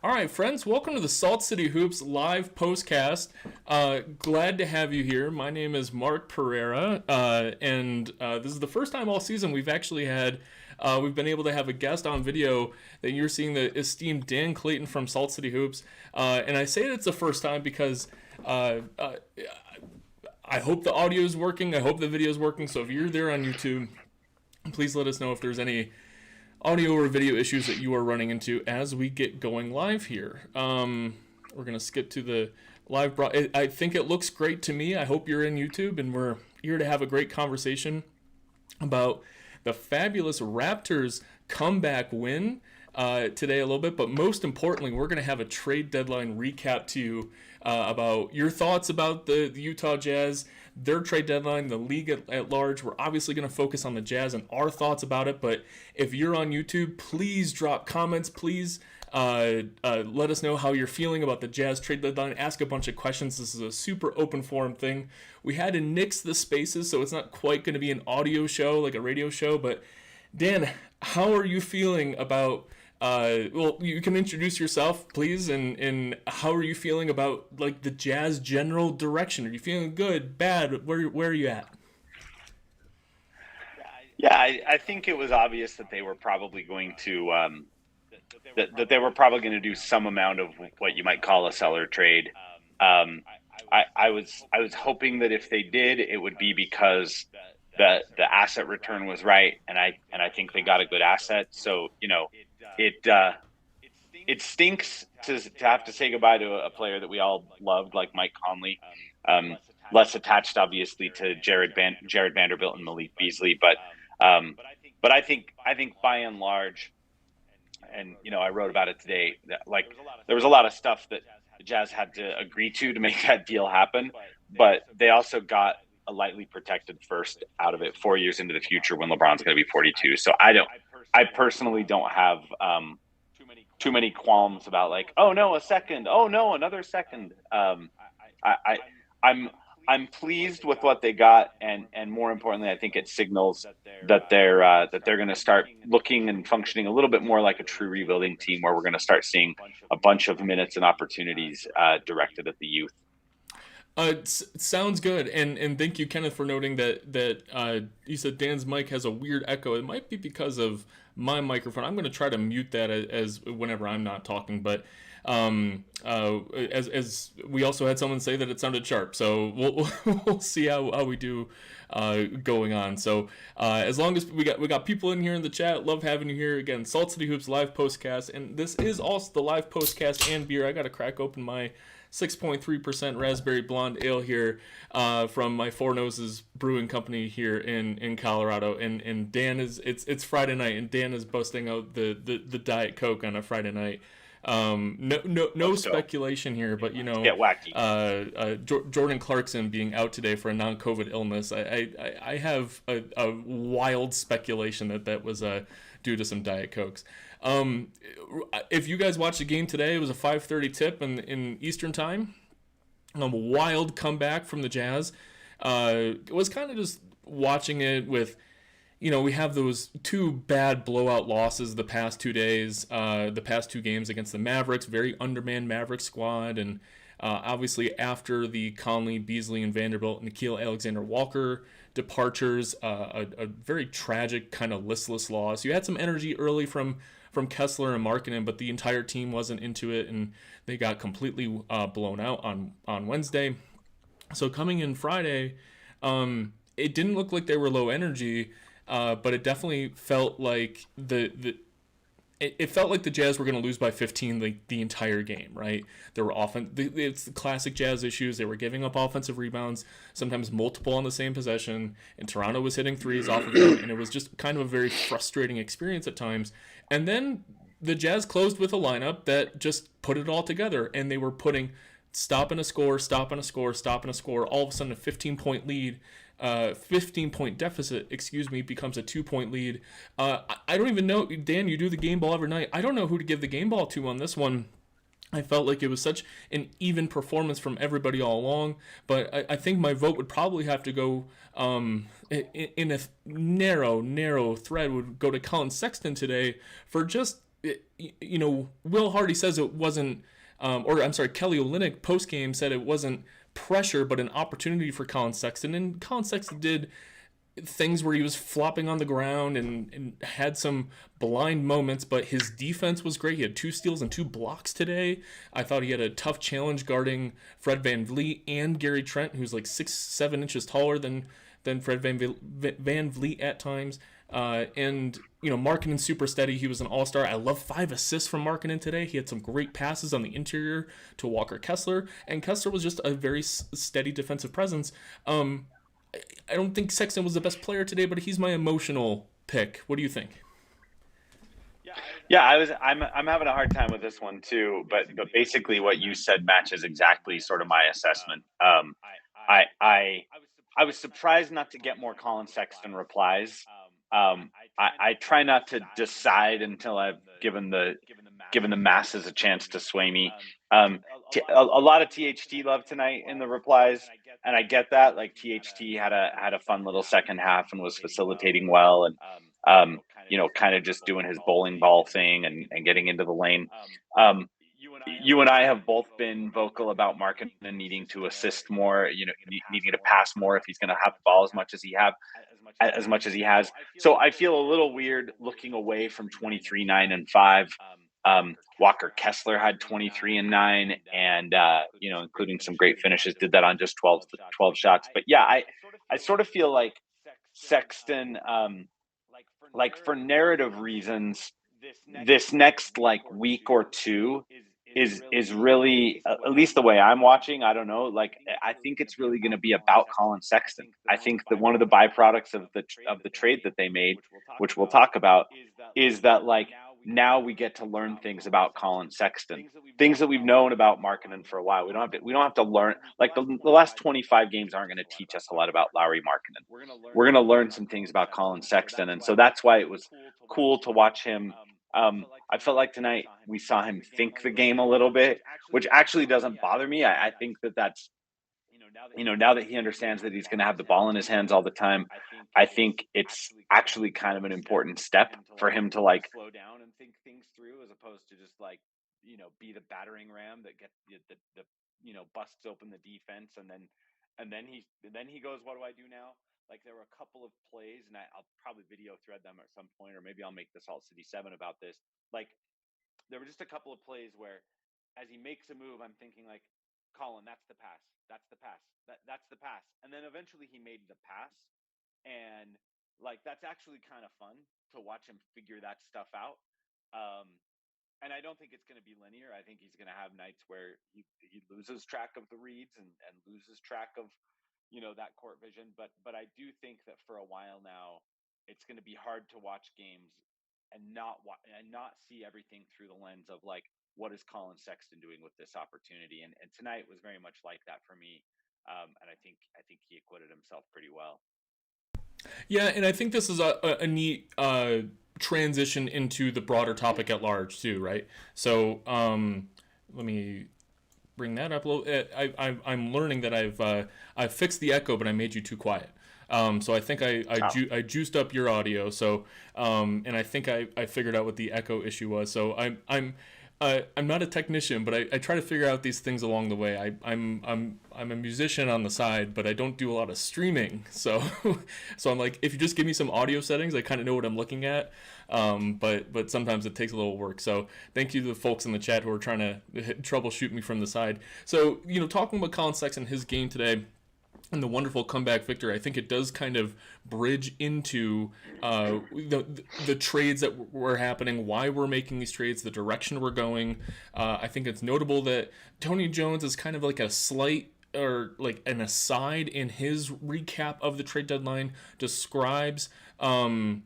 All right, friends, welcome to the Salt City Hoops live postcast. Glad to have you here. My name is Mark Pereira, and this is the first time all season we've been able to have a guest on video that you're seeing, the esteemed Dan Clayton from Salt City Hoops. And I say it's the first time because I hope the audio is working. I hope the video is working. So if you're there on YouTube, please let us know if there's any audio or video issues that you are running into as we get going live here. We're going to skip to the live I think it looks great to me. I hope you're in YouTube, and we're here to have a great conversation about the fabulous Raptors comeback win today a little bit, but most importantly, we're going to have a trade deadline recap to you about your thoughts about the Utah Jazz, their trade deadline, the league at large. We're obviously going to focus on the Jazz and our thoughts about it, but if you're on YouTube, please drop comments. Please let us know how you're feeling about the Jazz trade deadline. Ask a bunch of questions. This is a super open forum thing. We had to nix the spaces, so it's not quite going to be an audio show like a radio show, but Dan, how are you feeling about well, you can introduce yourself, please, and how are you feeling about like the Jazz general direction? Are you feeling good, bad? Where are you at? Yeah, I think it was obvious that they were probably going to that they were probably going to do some amount of what you might call a seller trade. I was hoping that if they did, it would be because the asset return was right, and I think they got a good asset. So it stinks to have to say goodbye to a player that we all loved, like Mike Conley. Less attached, obviously, to Jared Vanderbilt and Malik Beasley, but I think by and large, and I wrote about it today, that like there was a lot of stuff that the Jazz had to agree to make that deal happen, but they also got a lightly protected first out of it 4 years into the future when LeBron's going to be 42. So I personally don't have too many qualms about like, oh no, a second, oh no, another second. I'm pleased with what they got, and more importantly, I think it signals that they're going to start looking and functioning a little bit more like a true rebuilding team, where we're going to start seeing a bunch of minutes and opportunities directed at the youth. It sounds good, and thank you, Kenneth, for noting that you said Dan's mic has a weird echo. It might be because of my microphone. I'm going to try to mute that as whenever I'm not talking, but as we also had someone say that it sounded sharp, so we'll see how we do going on. So as long as we got people in here in the chat, love having you here again. Salt City Hoops live postcast, and this is also the live postcast and beer. I got to crack open my 6.3% raspberry blonde ale here from my Four Noses Brewing Company here in Colorado, and Dan it's Friday night, and Dan is busting out the Diet Coke on a Friday night. No speculation here, but get wacky. Jordan Clarkson being out today for a non-COVID illness, I have a wild speculation that was due to some Diet Cokes. If you guys watched the game today, it was a 5:30 tip in Eastern time. A wild comeback from the Jazz. It was kind of just watching it with, we have those two bad blowout losses the past 2 days, the past two games against the Mavericks, very undermanned Mavericks squad, and obviously after the Conley, Beasley, and Vanderbilt, Nickeil Alexander-Walker departures, a very tragic kind of listless loss. You had some energy early from Kessler and Markkanen, but the entire team wasn't into it, and they got completely blown out on Wednesday. So coming in Friday, it didn't look like they were low energy, but it definitely felt like it felt like the Jazz were going to lose by 15 the entire game, right? There were it's the classic Jazz issues. They were giving up offensive rebounds, sometimes multiple on the same possession, and Toronto was hitting threes off of them, and it was just kind of a very frustrating experience at times. And then the Jazz closed with a lineup that just put it all together, and they were putting stop and a score, stop and a score, stop and a score. All of a sudden, a 15-point lead, 15-point deficit, becomes a 2-point lead. I don't even know, Dan, you do the game ball every night. I don't know who to give the game ball to on this one. I felt like it was such an even performance from everybody all along, but I think my vote would probably have to go in a narrow thread would go to Colin Sexton today for just Will Hardy says it wasn't, or I'm sorry, Kelly Olynyk post game said it wasn't pressure, but an opportunity for Colin Sexton. And Colin Sexton did things where he was flopping on the ground and had some blind moments, but his defense was great. He had 2 steals and 2 blocks today. I thought he had a tough challenge guarding Fred VanVleet and Gary Trent, who's like 6-7 inches taller than Fred VanVleet at times. And Markkanen super steady. He was an all-star. I love 5 assists from Markkanen today. He had some great passes on the interior to Walker Kessler, and Kessler was just a very steady defensive presence. I don't think Sexton was the best player today, but he's my emotional pick. What do you think? Yeah, I'm having a hard time with this one too, but basically what you said matches exactly sort of my assessment. I was surprised not to get more Colin Sexton replies. I try not to decide until I've given the masses a chance to sway me. A lot of THT love tonight in the replies, and I get that. Like THT had a fun little second half and was facilitating well, and kind of just doing his bowling ball thing and getting into the lane. You and I have both been vocal about Markkanen needing to assist more, needing to pass more if he's going to have the ball as much as he has. So I feel a little weird looking away from 23, 9, and 5. Walker Kessler had 23 and 9, and including some great finishes. Did that on just 12 shots. But yeah, I sort of feel like Sexton, like for narrative reasons, this next like week or two is really, at least the way I'm watching, I don't know, like I think it's really going to be about Colin Sexton. I think that one of the byproducts of the trade that they made, which we'll talk about, is that like now we get to learn things about Colin Sexton, things that we've known about Markkanen for a while. We don't have to learn, like the last 25 games aren't going to teach us a lot about Lauri Markkanen. We're going to learn some things about Colin Sexton, and so that's why it was cool to watch him. I felt like tonight we saw him think the game a little bit, which actually doesn't bother me. I think that's, now that he understands that he's going to have the ball in his hands all the time, I think it's actually kind of an important step for him to like slow down and think things through, as opposed to just like, be the battering ram that gets the busts open the defense, and then he goes, what do I do now? Like there were a couple of plays, and I'll probably video thread them at some point, or maybe I'll make the Salt City 7 about this. Like there were just a couple of plays where, as he makes a move, I'm thinking like, Colin, that's the pass. That's the pass. That's the pass. And then eventually he made the pass, and like that's actually kind of fun to watch him figure that stuff out. And I don't think it's going to be linear. I think he's going to have nights where he loses track of the reads and loses track of that court vision, but I do think that for a while now, it's going to be hard to watch games and not see everything through the lens of like, what is Colin Sexton doing with this opportunity? And tonight was very much like that for me, and I think he acquitted himself pretty well. Yeah, and I think this is a neat transition into the broader topic at large too, right? So let me bring that up a little. I'm learning that I've fixed the echo, but I made you too quiet. So I think I juiced up your audio. So and I think I figured out what the echo issue was. So I'm not a technician, but I try to figure out these things along the way. I'm a musician on the side, but I don't do a lot of streaming. So I'm like, if you just give me some audio settings, I kind of know what I'm looking at. But sometimes it takes a little work. So thank you to the folks in the chat who are trying to troubleshoot me from the side. So talking about Colin Sexton, his game today, and the wonderful comeback victory, I think it does kind of bridge into the trades that were happening, why we're making these trades, the direction we're going. I think it's notable that Tony Jones is kind of like a slight, or like an aside in his recap of the trade deadline, describes Colin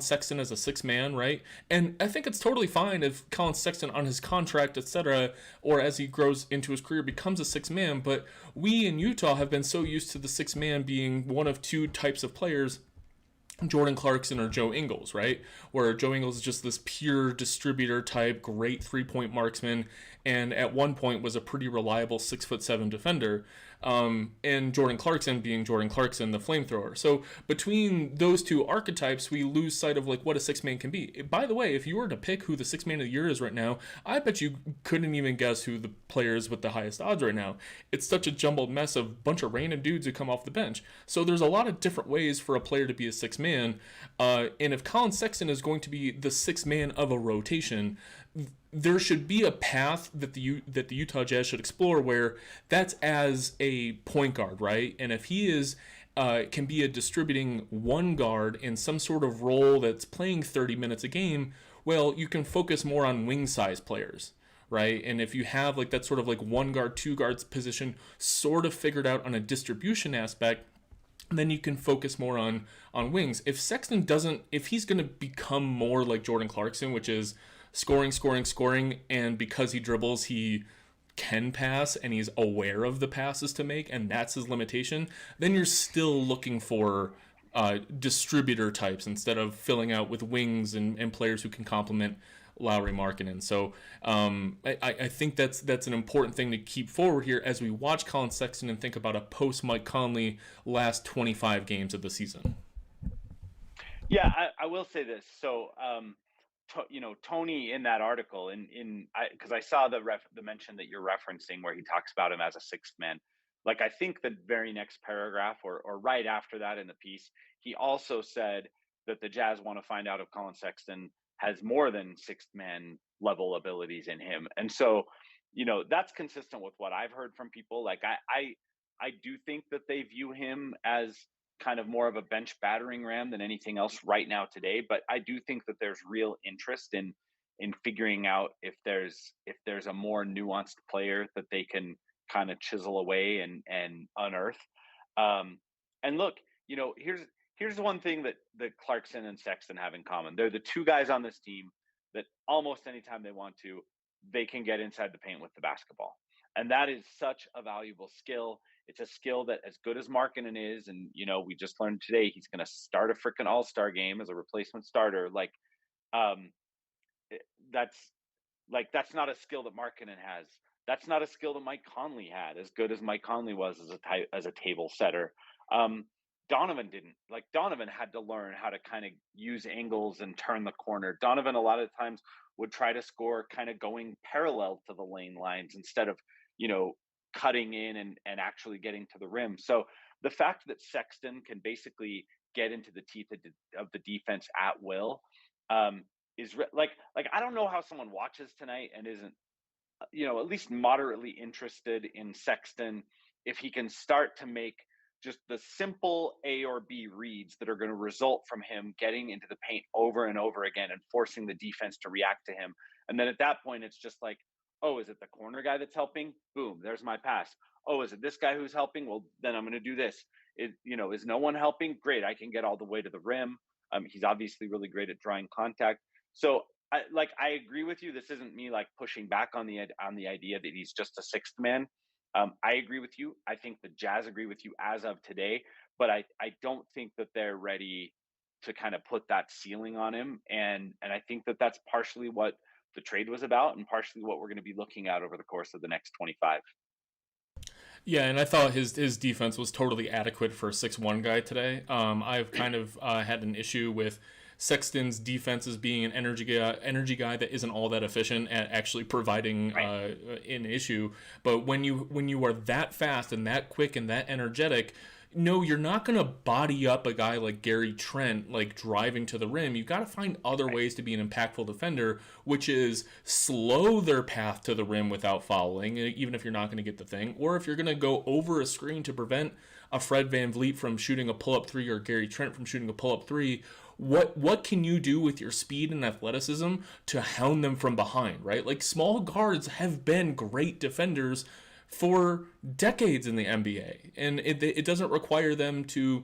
Sexton as a 6-man, right? And I think it's totally fine if Colin Sexton on his contract, etc., or as he grows into his career becomes a 6-man, but we in Utah have been so used to the 6-man being one of two types of players, Jordan Clarkson or Joe Ingles, right? Where Joe Ingles is just this pure distributor type, great 3-point marksman, and at one point was a pretty reliable 6'7" defender. and Jordan Clarkson being Jordan Clarkson, the flamethrower. So between those two archetypes, we lose sight of like what a six man can be. By the way, if you were to pick who the six man of the year is right now, I bet you couldn't even guess who the player is with the highest odds right now. It's such a jumbled mess of bunch of random dudes who come off the bench. So there's a lot of different ways for a player to be a six man. And if Colin Sexton is going to be the six man of a rotation, there should be a path that the Utah Jazz should explore where that's as a point guard, right? And if he is can be a distributing one guard in some sort of role that's playing 30 minutes a game, well, you can focus more on wing size players, right? And if you have like that sort of like one guard, two guards position sort of figured out on a distribution aspect, then you can focus more on wings. If Sexton doesn't, if he's going to become more like Jordan Clarkson, which is scoring, and because he dribbles, he can pass and he's aware of the passes to make, and that's his limitation, then you're still looking for distributor types instead of filling out with wings and players who can complement Lowry, Markkanen. So I think that's an important thing to keep forward here as we watch Colin Sexton and think about a post Mike Conley last 25 games of the season. Yeah, I will say this. So, Tony in that article, because I saw the mention that you're referencing where he talks about him as a sixth man. Like, I think the very next paragraph or right after that in the piece, he also said that the Jazz want to find out if Colin Sexton has more than sixth man level abilities in him. And so, that's consistent with what I've heard from people. Like, I do think that they view him as kind of more of a bench battering ram than anything else right now today. But I do think that there's real interest in figuring out if there's a more nuanced player that they can kind of chisel away and unearth. And look, here's one thing that Clarkson and Sexton have in common. They're the two guys on this team that almost anytime they want to, they can get inside the paint with the basketball. And that is such a valuable skill. It's a skill that, as good as Markkanen is, and we just learned today he's going to start a freaking all-star game as a replacement starter. That's not a skill that Markkanen has. That's not a skill that Mike Conley had, as good as Mike Conley was as a table setter. Donovan didn't. Like, Donovan had to learn how to kind of use angles and turn the corner. Donovan a lot of times would try to score kind of going parallel to the lane lines instead of cutting in and actually getting to the rim. So the fact that Sexton can basically get into the teeth of the defense at will is like I don't know how someone watches tonight and isn't at least moderately interested in Sexton if he can start to make just the simple A or B reads that are going to result from him getting into the paint over and over again and forcing the defense to react to him. And then at that point, it's just like, oh, is it the corner guy that's helping? Boom, there's my pass. Oh, is it this guy who's helping? Well, then I'm going to do this. Is no one helping? Great, I can get all the way to the rim. He's obviously really great at drawing contact. So I agree with you. This isn't me like pushing back on the idea that he's just a sixth man. I agree with you. I think the Jazz agree with you as of today, but I don't think that they're ready to kind of put that ceiling on him. And I think that that's partially what the trade was about and partially what we're going to be looking at over the course of the next 25. Yeah, and I thought his defense was totally adequate for a 6'1" guy today. I've kind of had an issue with Sexton's defense as being an energy guy that isn't all that efficient at actually providing an issue. But when you are that fast and that quick and that energetic, no, you're not going to body up a guy like Gary Trent, like driving to the rim. You've got to find other ways to be an impactful defender, which is slow their path to the rim without fouling, even if you're not going to get the thing. Or if you're going to go over a screen to prevent a Fred VanVleet from shooting a pull-up three or Gary Trent from shooting a pull-up three, what can you do with your speed and athleticism to hound them from behind, right? Like, small guards have been great defenders for decades in the NBA, and it doesn't require them to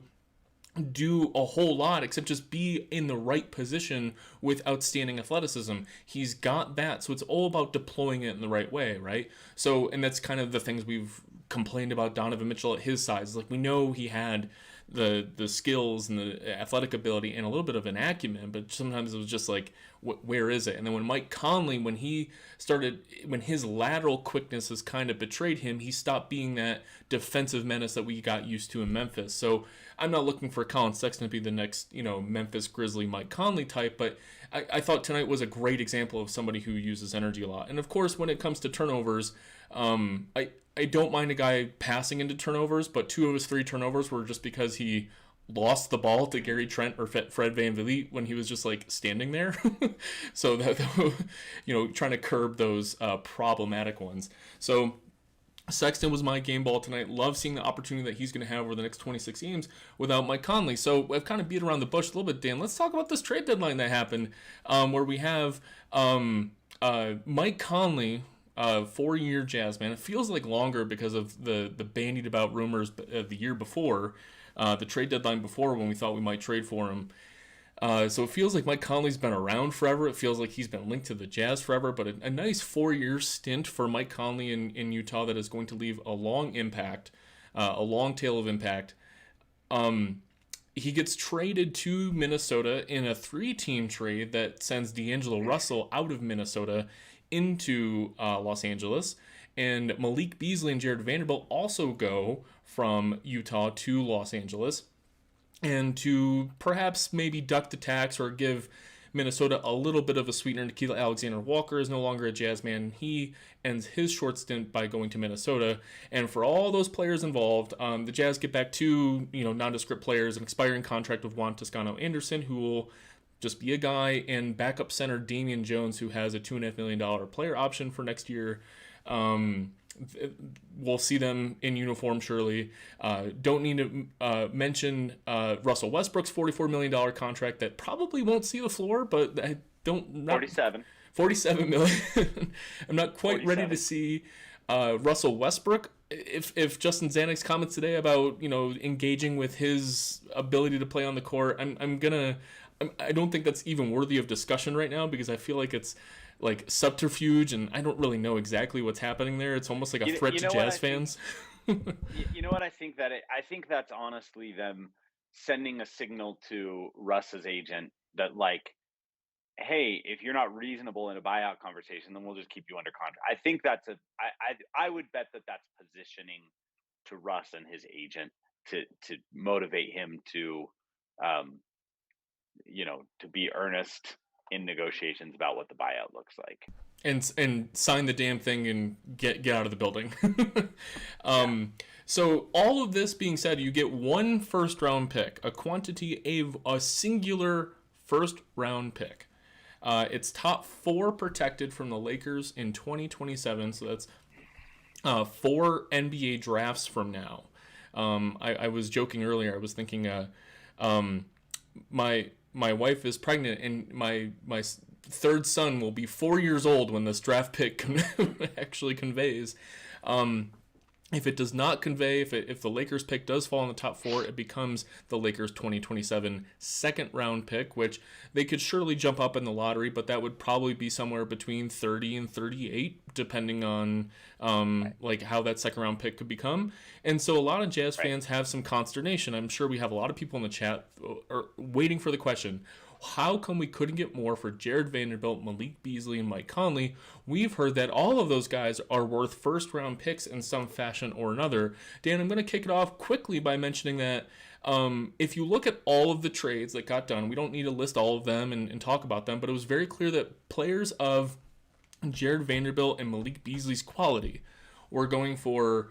do a whole lot except just be in the right position with outstanding athleticism. He's got that, so it's all about deploying it in the right way, right? So, and that's kind of the things we've complained about Donovan Mitchell at his size. Like, we know he had the skills and the athletic ability and a little bit of an acumen, but sometimes it was just like, where is it? And then when Mike Conley, when his lateral quickness has kind of betrayed him, he stopped being that defensive menace that we got used to in Memphis. So I'm not looking for Colin Sexton to be the next, Memphis Grizzly Mike Conley type, but I thought tonight was a great example of somebody who uses energy a lot. And of course, when it comes to turnovers, I don't mind a guy passing into turnovers, but 2 of his 3 turnovers were just because he lost the ball to Gary Trent or Fred VanVleet when he was just like standing there. So that, trying to curb those problematic ones. So Sexton was my game ball tonight. Love seeing the opportunity that he's going to have over the next 26 games without Mike Conley. So I've kind of beat around the bush a little bit, Dan. Let's talk about this trade deadline that happened, where we have Mike Conley, 4-year Jazz man. It feels like longer because of the bandied about rumors the year before, the trade deadline before, when we thought we might trade for him. So it feels like Mike Conley's been around forever. It feels like he's been linked to the Jazz forever, but a nice 4-year stint for Mike Conley in Utah that is going to leave a long impact, a long tail of impact. He gets traded to Minnesota in a 3-team trade that sends D'Angelo Russell out of Minnesota into Los Angeles. And Malik Beasley and Jared Vanderbilt also go from Utah to Los Angeles. And to perhaps maybe duck the tax or give Minnesota a little bit of a sweetener, Nickeil Alexander-Walker is no longer a Jazz man. He ends his short stint by going to Minnesota. And for all those players involved, the Jazz get back 2 nondescript players, an expiring contract with Juan Toscano-Anderson, who will just be a guy, and backup center Damian Jones, who has a $2.5 million player option for next year. We'll see them in uniform, surely. Don't need to mention Russell Westbrook's $44 million contract that probably won't see the floor, but I don't... 47 million. I'm not quite 47. ready to see Russell Westbrook. If Justin Zanuck's comments today about, engaging with his ability to play on the court, I don't think that's even worthy of discussion right now, because I feel like it's like subterfuge, and I don't really know exactly what's happening there. It's almost like a threat to Jazz fans. You know what I think? I think that's honestly them sending a signal to Russ's agent that, like, hey, if you're not reasonable in a buyout conversation, then we'll just keep you under contract. I think I would bet that that's positioning to Russ and his agent to motivate him to, to be earnest in negotiations about what the buyout looks like. And sign the damn thing and get out of the building. So all of this being said, you get 1 first-round pick, a singular first-round pick. It's top 4 protected from the Lakers in 2027, so that's 4 NBA drafts from now. I was joking earlier. I was thinking, my wife is pregnant, and my 3rd son will be 4 years old when this draft pick actually conveys. If it does not convey, if the Lakers pick does fall in the top 4, it becomes the Lakers 2027 second-round pick, which they could surely jump up in the lottery, but that would probably be somewhere between 30 and 38, depending on like how that second-round pick could become. And so a lot of Jazz fans have some consternation. I'm sure we have a lot of people in the chat waiting for the question, how come we couldn't get more for Jared Vanderbilt, Malik Beasley, and Mike Conley? We've heard that all of those guys are worth first-round picks in some fashion or another. Dan, I'm going to kick it off quickly by mentioning that if you look at all of the trades that got done, we don't need to list all of them and talk about them, but it was very clear that players of Jared Vanderbilt and Malik Beasley's quality were going for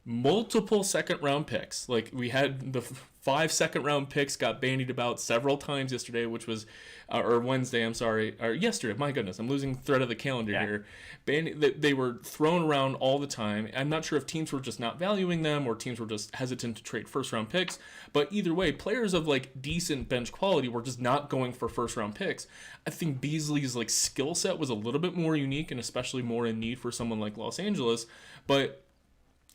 multiple second-round picks. Like, we had the 5 second-round picks got bandied about several times yesterday, which was, or Wednesday, I'm sorry, or yesterday. My goodness, I'm losing thread of the calendar here. They were thrown around all the time. I'm not sure if teams were just not valuing them or teams were just hesitant to trade first-round picks. But either way, players of like decent bench quality were just not going for first-round picks. I think Beasley's like skill set was a little bit more unique and especially more in need for someone like Los Angeles, but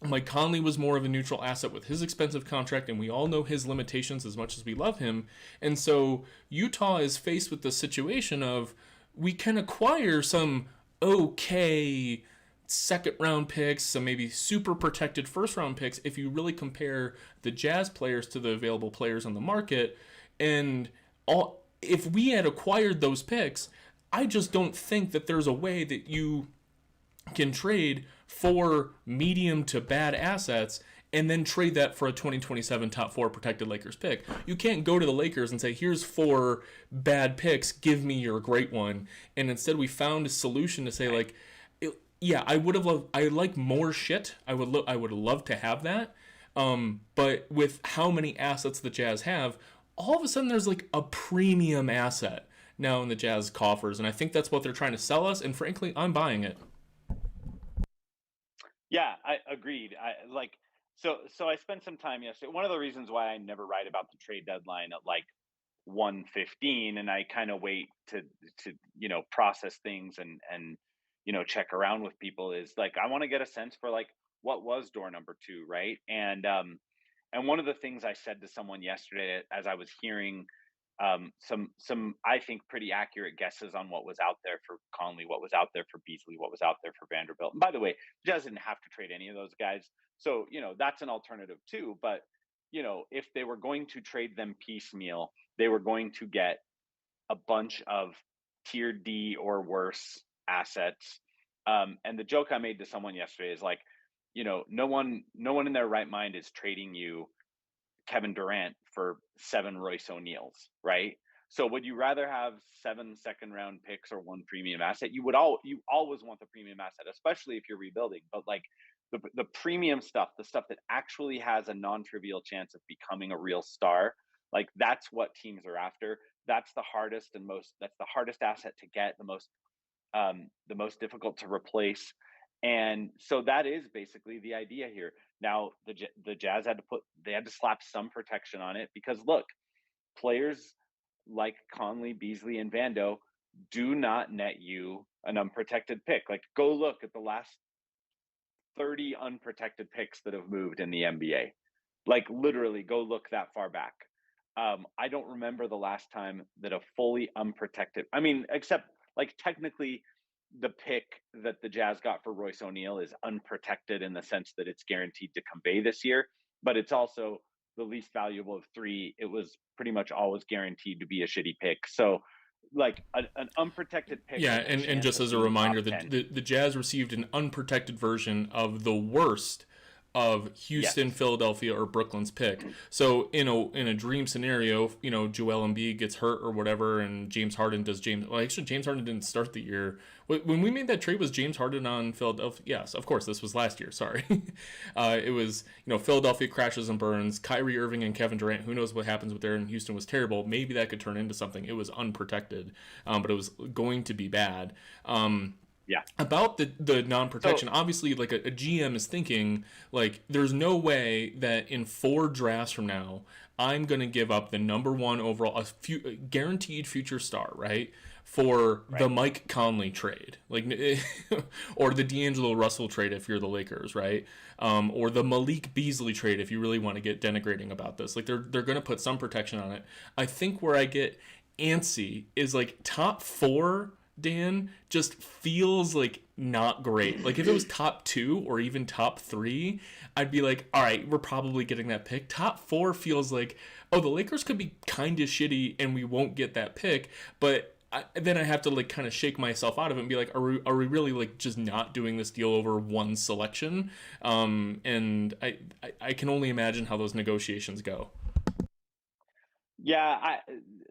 Mike Conley was more of a neutral asset with his expensive contract, and we all know his limitations as much as we love him. And so Utah is faced with the situation of, we can acquire some okay second round picks, some maybe super protected first round picks, if you really compare the Jazz players to the available players on the market. And all, if we had acquired those picks, I just don't think that there's a way that you can trade for medium to bad assets and then trade that for a 2027 top four protected Lakers pick. You can't go to the Lakers and say, here's four bad picks, give me your great one. And instead we found a solution to say, like, yeah, I would have loved, I like more shit. I would love to have that. But with how many assets the Jazz have, all of a sudden there's like a premium asset now in the Jazz coffers. And I think that's what they're trying to sell us. And frankly, I'm buying it. Yeah, I agreed. So I spent some time yesterday. One of the reasons why I never write about the trade deadline at like 1:15, and I kind of wait to process things and check around with people, is like I want to get a sense for like what was door number 2, right? And one of the things I said to someone yesterday as I was hearing some I think pretty accurate guesses on what was out there for Conley, what was out there for Beasley, what was out there for Vanderbilt. And by the way, Jazz didn't have to trade any of those guys, so that's an alternative too. But if they were going to trade them piecemeal, they were going to get a bunch of tier D or worse assets. And the joke I made to someone yesterday is like, no one in their right mind is trading you Kevin Durant for 7 Royce O'Neals, right? So would you rather have 7 second round picks or 1 premium asset? You always want the premium asset, especially if you're rebuilding. But like the premium stuff, the stuff that actually has a non-trivial chance of becoming a real star, like that's what teams are after. That's the hardest asset to get, the most difficult to replace. And so that is basically the idea here. Now the Jazz had to slap some protection on it, because look, players like Conley, Beasley, and Vando do not net you an unprotected pick. Like, go look at the last 30 unprotected picks that have moved in the NBA. Like, literally, go look that far back. I don't remember the last time that a fully unprotected, I mean, except like technically the pick that the Jazz got for Royce O'Neal is unprotected in the sense that it's guaranteed to convey this year, but it's also the least valuable of 3. It was pretty much always guaranteed to be a shitty pick. So, like an unprotected pick Yeah, with a and chance just of as a being top reminder, 10. the Jazz received an unprotected version of the worst of Yes. Houston, Philadelphia, or Brooklyn's pick. So in a dream scenario, Joel Embiid gets hurt or whatever, and James Harden does James. Well, actually, James Harden didn't start the year. When we made that trade, was James Harden on Philadelphia? Yes, of course. This was last year. Sorry, it was Philadelphia crashes and burns. Kyrie Irving and Kevin Durant. Who knows what happens with there? And Houston was terrible. Maybe that could turn into something. It was unprotected, but it was going to be bad. Yeah. About the non-protection, So obviously, like a GM is thinking, like, there's no way that in 4 drafts from now I'm gonna give up the number 1 overall, a guaranteed future star, right, for the right. Mike Conley trade, like, or the D'Angelo Russell trade if you're the Lakers, right, or the Malik Beasley trade if you really want to get denigrating about this. Like, they're gonna put some protection on it. I think where I get antsy is like top 4, Dan, just feels like not great. Like, if it was top 2 or even top 3, I'd be like, all right, we're probably getting that pick. Top 4 feels like, oh, the Lakers could be kind of shitty and we won't get that pick. But then I have to like kind of shake myself out of it and be like, are we really like just not doing this deal over one selection? And I can only imagine how those negotiations go. Yeah,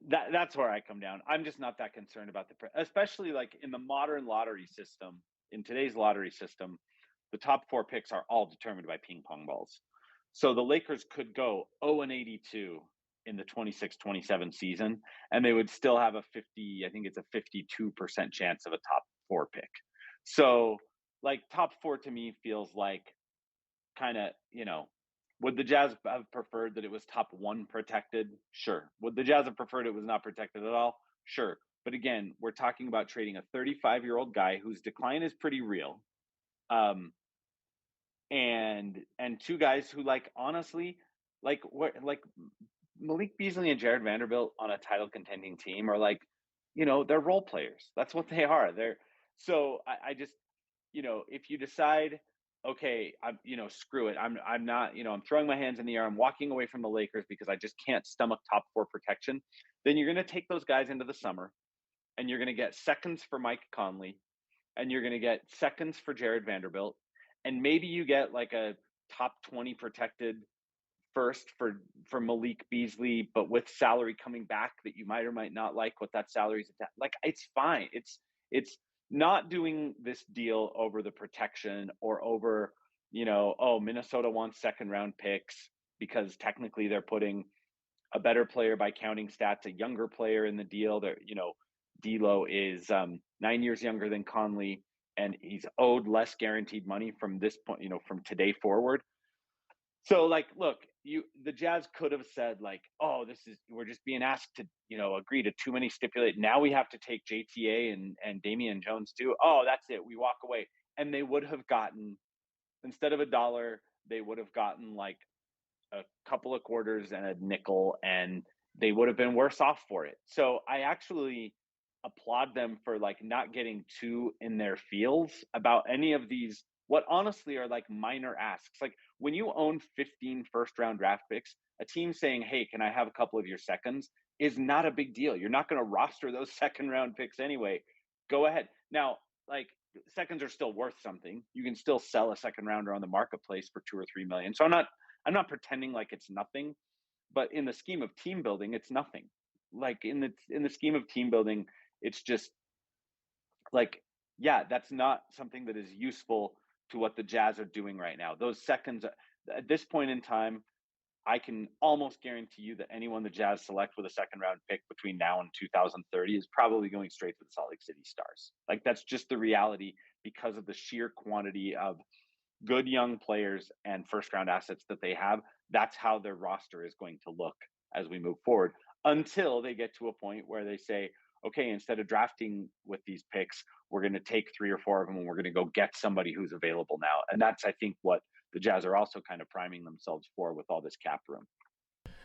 that's where I come down. I'm just not that concerned about especially like in the modern lottery system. In today's lottery system, the top 4 picks are all determined by ping pong balls. So the Lakers could go 0-82 in the 26-27 season, and they would still have a 50, I think it's a 52% chance of a top 4 pick. So, like, top 4 to me feels like kind of, would the Jazz have preferred that it was top 1 protected? Sure. Would the Jazz have preferred it was not protected at all? Sure. But again, we're talking about trading a 35-year-old guy whose decline is pretty real. Um, and 2 guys who, like, honestly, like, what, like Malik Beasley and Jared Vanderbilt on a title contending team are like, they're role players. That's what they are. So I just, if you decide, okay, screw it, I'm not, I'm throwing my hands in the air, I'm walking away from the Lakers because I just can't stomach top four protection, then you're going to take those guys into the summer, and you're going to get seconds for Mike Conley, and you're going to get seconds for Jared Vanderbilt, and maybe you get like a top 20 protected first for Malik Beasley, but with salary coming back that you might or might not like what that salary's at. Like, it's fine. It's not doing this deal over the protection or over, oh, Minnesota wants second round picks because technically they're putting a better player by counting stats, a younger player in the deal. There, D'Lo is 9 years younger than Conley, and he's owed less guaranteed money from this point, from today forward. So, like, look, the Jazz could have said, like, oh, we're just being asked to, agree to too many stipulate. Now we have to take JTA and Damian Jones too. Oh, that's it. We walk away. And they would have gotten, instead of $1, they would have gotten like a couple of quarters and a nickel, and they would have been worse off for it. So I actually applaud them for like not getting too in their feels about any of these, what honestly are like minor asks. Like, when you own 15 first round draft picks, a team saying, hey, can I have a couple of your seconds, is not a big deal. You're not going to roster those second round picks anyway. Go ahead. Now, like, seconds are still worth something. You can still sell a second rounder on the marketplace for 2 or 3 million. So I'm not pretending like it's nothing, but in the scheme of team building, it's nothing. Like, in the scheme of team building, it's just like, yeah, that's not something that is useful to what the Jazz are doing right now. Those seconds, at this point in time, I can almost guarantee you that anyone the Jazz select with a second round pick between now and 2030 is probably going straight to the Salt Lake City Stars. Like, that's just the reality because of the sheer quantity of good young players and first round assets that they have. That's how their roster is going to look as we move forward, until they get to a point where they say, okay, instead of drafting with these picks, we're going to take 3 or 4 of them and we're going to go get somebody who's available now. And that's, I think, what the Jazz are also kind of priming themselves for with all this cap room.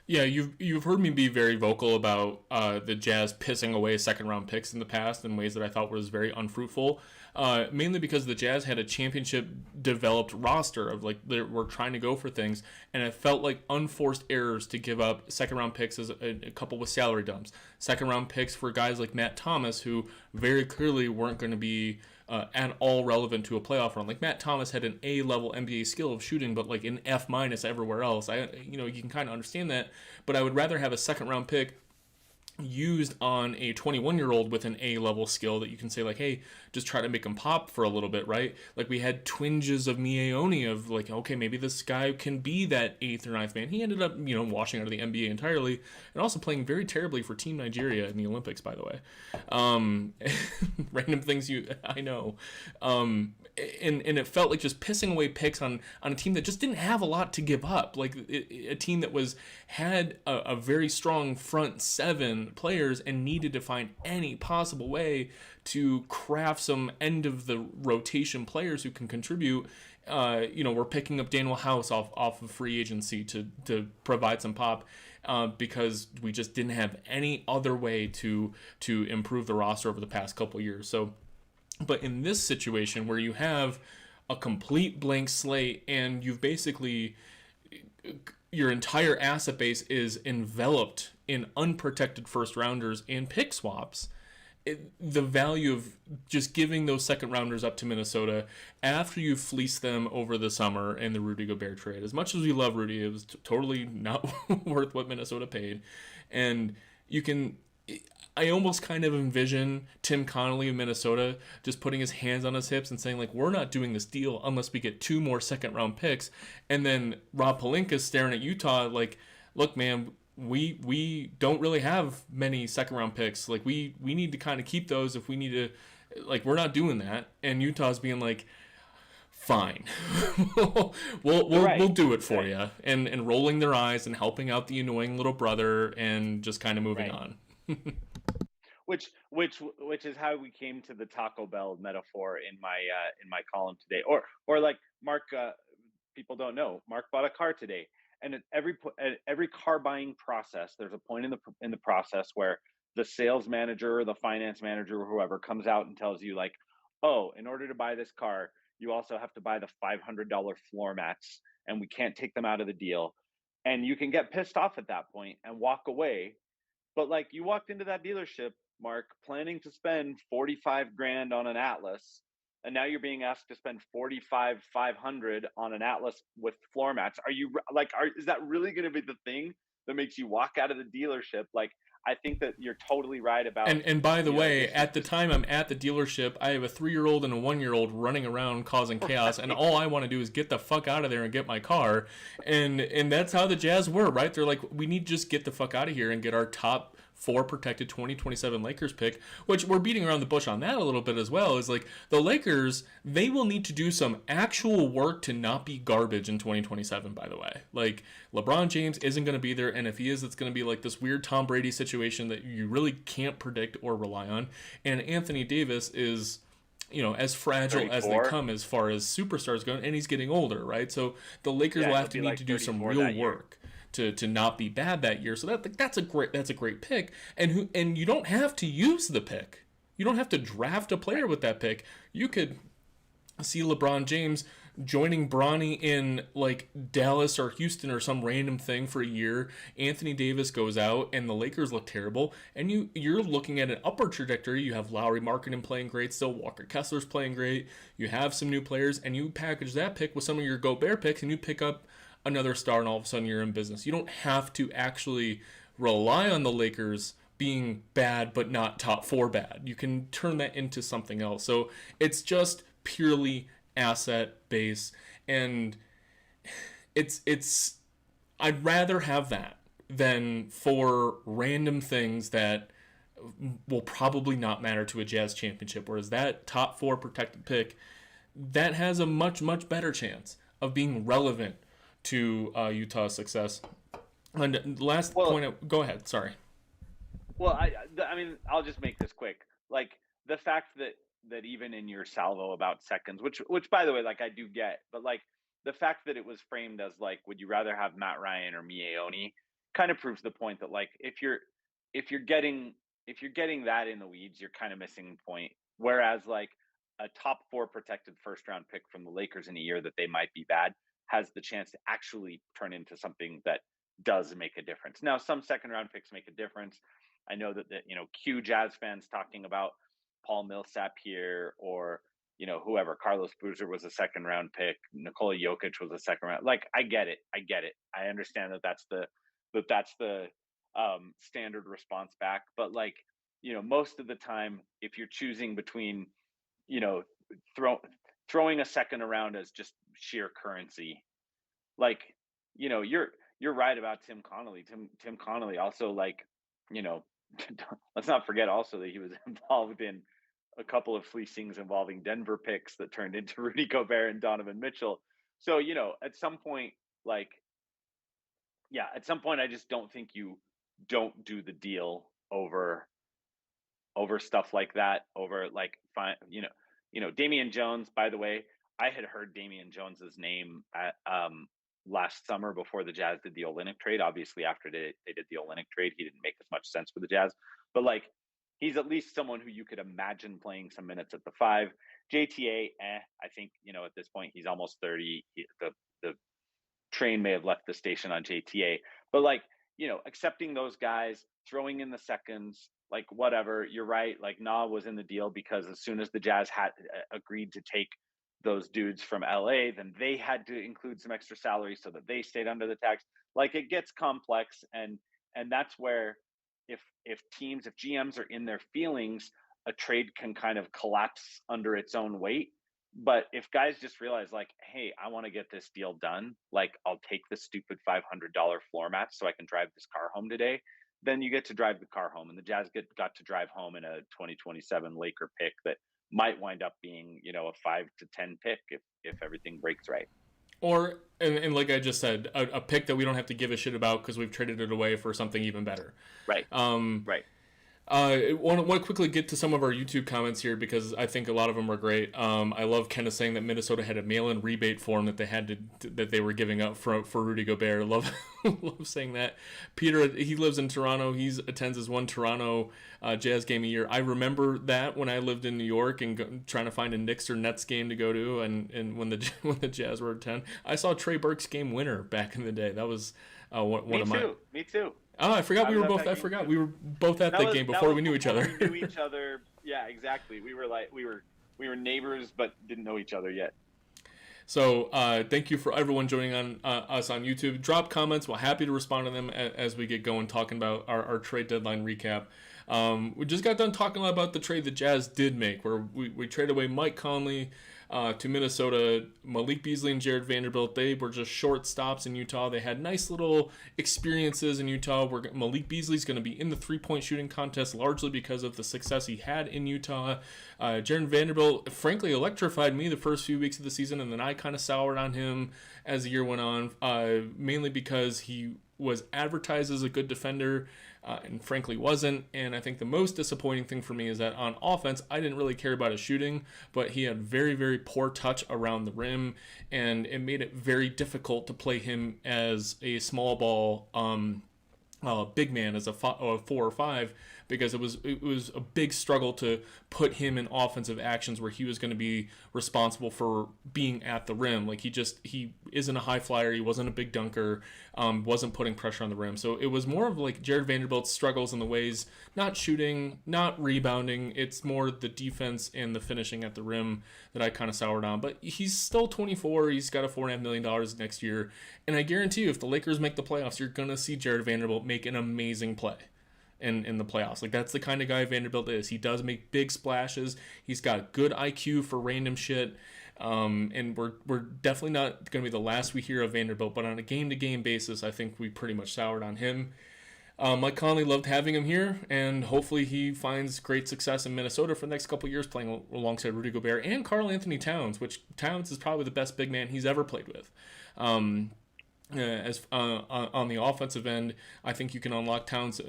Yeah, you've heard me be very vocal about the Jazz pissing away second round picks in the past in ways that I thought was very unfruitful. Mainly because the Jazz had a championship developed roster of like they were trying to go for things, and it felt like unforced errors to give up second round picks as a couple with salary dumps. Second round picks for guys like Matt Thomas, who very clearly weren't going to be at all relevant to a playoff run. Like, Matt Thomas had an A-level NBA skill of shooting, but like an F- everywhere else. You can kind of understand that, but I would rather have a second round pick used on a 21-year-old with an A-level skill that you can say, like, hey, just try to make him pop for a little bit, right? Like, we had twinges of Mieoni of like, okay, maybe this guy can be that eighth or ninth man. He ended up, washing out of the NBA entirely, and also playing very terribly for Team Nigeria in the Olympics, by the way. Random things I know. And it felt like just pissing away picks on a team that just didn't have a lot to give up. Like, a team that had a very strong front seven players and needed to find any possible way to craft some end of the rotation players who can contribute. We're picking up Daniel House off of free agency to provide some pop because we just didn't have any other way to improve the roster over the past couple years. So, but in this situation where you have a complete blank slate and you've basically your entire asset base is enveloped in unprotected first rounders and pick swaps, the value of just giving those second rounders up to Minnesota after you fleece them over the summer in the Rudy Gobert trade. As much as we love Rudy, it was totally not worth what Minnesota paid. And you can, I almost kind of envision Tim Connolly of Minnesota just putting his hands on his hips and saying, like, we're not doing this deal unless we get 2 more second round picks. And then Rob Pelinka staring at Utah like, look, man, we don't really have many second round picks. Like, we need to kind of keep those if we need to, like, we're not doing that. And Utah's being like, fine, we'll do it for you, and rolling their eyes and helping out the annoying little brother and just kind of moving on. Which is how we came to the Taco Bell metaphor in my column today. Or like Mark, people don't know, Mark bought a car today, and at every car buying process, there's a point in the process where the sales manager or the finance manager or whoever comes out and tells you, like, oh, in order to buy this car, you also have to buy the $500 floor mats, and we can't take them out of the deal. And you can get pissed off at that point and walk away. But like you walked into that dealership, Mark, planning to spend 45 grand on an Atlas, and now you're being asked to spend 45,500 on an Atlas with floor mats. Are you like, is that really going to be the thing that makes you walk out of the dealership? Like, I think that you're totally right about, And by the way, this is at the just time I'm at the dealership, I have a 3-year-old and a 1-year-old running around causing chaos, and right. all I want to do is get the fuck out of there and get my car. And that's how the Jazz were, right? They're like, we need to just get the fuck out of here and get our top 4 protected 2027 Lakers pick, which we're beating around the bush on that a little bit as well. Is like the Lakers, they will need to do some actual work to not be garbage in 2027, by the way. Like LeBron James isn't going to be there, and if he is, it's going to be like this weird Tom Brady situation that you really can't predict or rely on. And Anthony Davis is, as fragile as they 34. come as far as superstars go, and he's getting older, right? So the Lakers Yeah, will he'll have to be need like to do some 34 real that year. work to not be bad that year. So that's a great pick, and you don't have to use the pick. You don't have to draft a player Right. with that pick. You could see LeBron James joining Bronny in like Dallas or Houston or some random thing for a year. Anthony Davis goes out and the Lakers look terrible, and you're looking at an upward trajectory. You have Lowry Markkanen playing great still, Walker Kessler's playing great. You have some new players, and you package that pick with some of your Gobert picks, and you pick up another star, and all of a sudden you're in business. You don't have to actually rely on the Lakers being bad but not top 4 bad. You can turn that into something else. So it's just purely asset base, and it's I'd rather have that than for random things that will probably not matter to a Jazz championship, whereas that top 4 protected pick, that has a much better chance of being relevant to Utah's success. And the last Well, point, go ahead, sorry. well, I mean, I'll just make this quick. Like the fact that even in your salvo about seconds, which by the way, like I do get, but like the fact that it was framed as like, would you rather have Matt Ryan or Mieoni, kind of proves the point that like if you're getting if you're getting that in the weeds, you're kind of missing the point. Whereas like a top 4 protected first round pick from the Lakers in a year that they might be bad has the chance to actually turn into something that does make a difference. Now, some second round picks make a difference. I know that Q Jazz fans talking about Paul Millsap here, or whoever. Carlos Boozer was a second round pick. Nikola Jokic was a second round. Like I get it. I understand that that's the standard response back. But like most of the time, if you're choosing between you know throw, throwing a second around as just sheer currency, like you're right about Tim Connolly. Tim Connolly also, like, you know, let's not forget also that he was involved in a couple of fleecings involving Denver picks that turned into Rudy Gobert and Donovan Mitchell. So, at some point, like, yeah, at some point I just don't think you don't do the deal over stuff like that, over like fine, Damian Jones, by the way. I had heard Damian Jones's name at last summer before the Jazz did the Olynyk trade. Obviously, after they did the Olynyk trade, he didn't make as much sense for the Jazz. But like, he's at least someone who you could imagine playing some minutes at the 5. JTA, I think at this point he's almost 30. The train may have left the station on JTA, but like, accepting those guys, throwing in the seconds, like whatever. You're right. Like Na was in the deal because as soon as the Jazz had agreed to take those dudes from LA, then they had to include some extra salary so that they stayed under the tax. Like it gets complex, and that's where if GMs are in their feelings, a trade can kind of collapse under its own weight. But if guys just realize, like, hey, I want to get this deal done, like I'll take the stupid $500 floor mat so I can drive this car home today, then you get to drive the car home. And the Jazz got to drive home in a 2027 Laker pick that might wind up being, a 5 to 10 pick if everything breaks right. Or, and like I just said, a pick that we don't have to give a shit about because we've traded it away for something even better. Right. Right. Want to quickly get to some of our YouTube comments here because I think a lot of them are great. I love Kenneth saying that Minnesota had a mail-in rebate form that they that they were giving up for Rudy Gobert. Love love saying that. Peter, he lives in Toronto. He attends his one Toronto Jazz game a year. I remember that when I lived in New York and trying to find a Knicks or Nets game to go to, and when the when the Jazz were at 10, I saw Trey Burke's game winner back in the day. That was one of my. Me too. Oh, I forgot I we was were at both. that I game forgot too. we were both at that game before we knew each other. We knew each other. Yeah, exactly. We were neighbors, but didn't know each other yet. So thank you for everyone joining on us on YouTube. Drop comments. We're happy to respond to them as we get going, talking about our trade deadline recap. We just got done talking about the trade the Jazz did make, where we traded away Mike Conley to Minnesota. Malik Beasley and Jared Vanderbilt, they were just short stops in Utah. They had nice little experiences in Utah where Malik Beasley's going to be in the three-point shooting contest largely because of the success he had in Utah. Jared Vanderbilt, frankly, electrified me the first few weeks of the season, and then I kind of soured on him as the year went on, mainly because he was advertised as a good defender and frankly wasn't. And I think the most disappointing thing for me is that on offense, I didn't really care about his shooting, but he had very, very poor touch around the rim, and it made it very difficult to play him as a small ball big man as a 4 or 5 because it was a big struggle to put him in offensive actions where he was going to be responsible for being at the rim. Like he isn't a high flyer, he wasn't a big dunker, wasn't putting pressure on the rim. So it was more of like Jared Vanderbilt's struggles in the ways, not shooting, not rebounding. It's more the defense and the finishing at the rim that I kind of soured on. But he's still 24. He's got a $4.5 million next year, and I guarantee you, if the Lakers make the playoffs, you're gonna see Jared Vanderbilt make an amazing play in the playoffs. Like, that's the kind of guy Vanderbilt is. He does make big splashes. He's got good IQ for random shit. And we're definitely not going to be the last we hear of Vanderbilt, but on a game-to-game basis, I think we pretty much soured on him. Mike Conley, loved having him here, and hopefully he finds great success in Minnesota for the next couple of years playing alongside Rudy Gobert and Karl Anthony Towns, which Towns is probably the best big man he's ever played with. As on the offensive end, I think you can unlock Towns'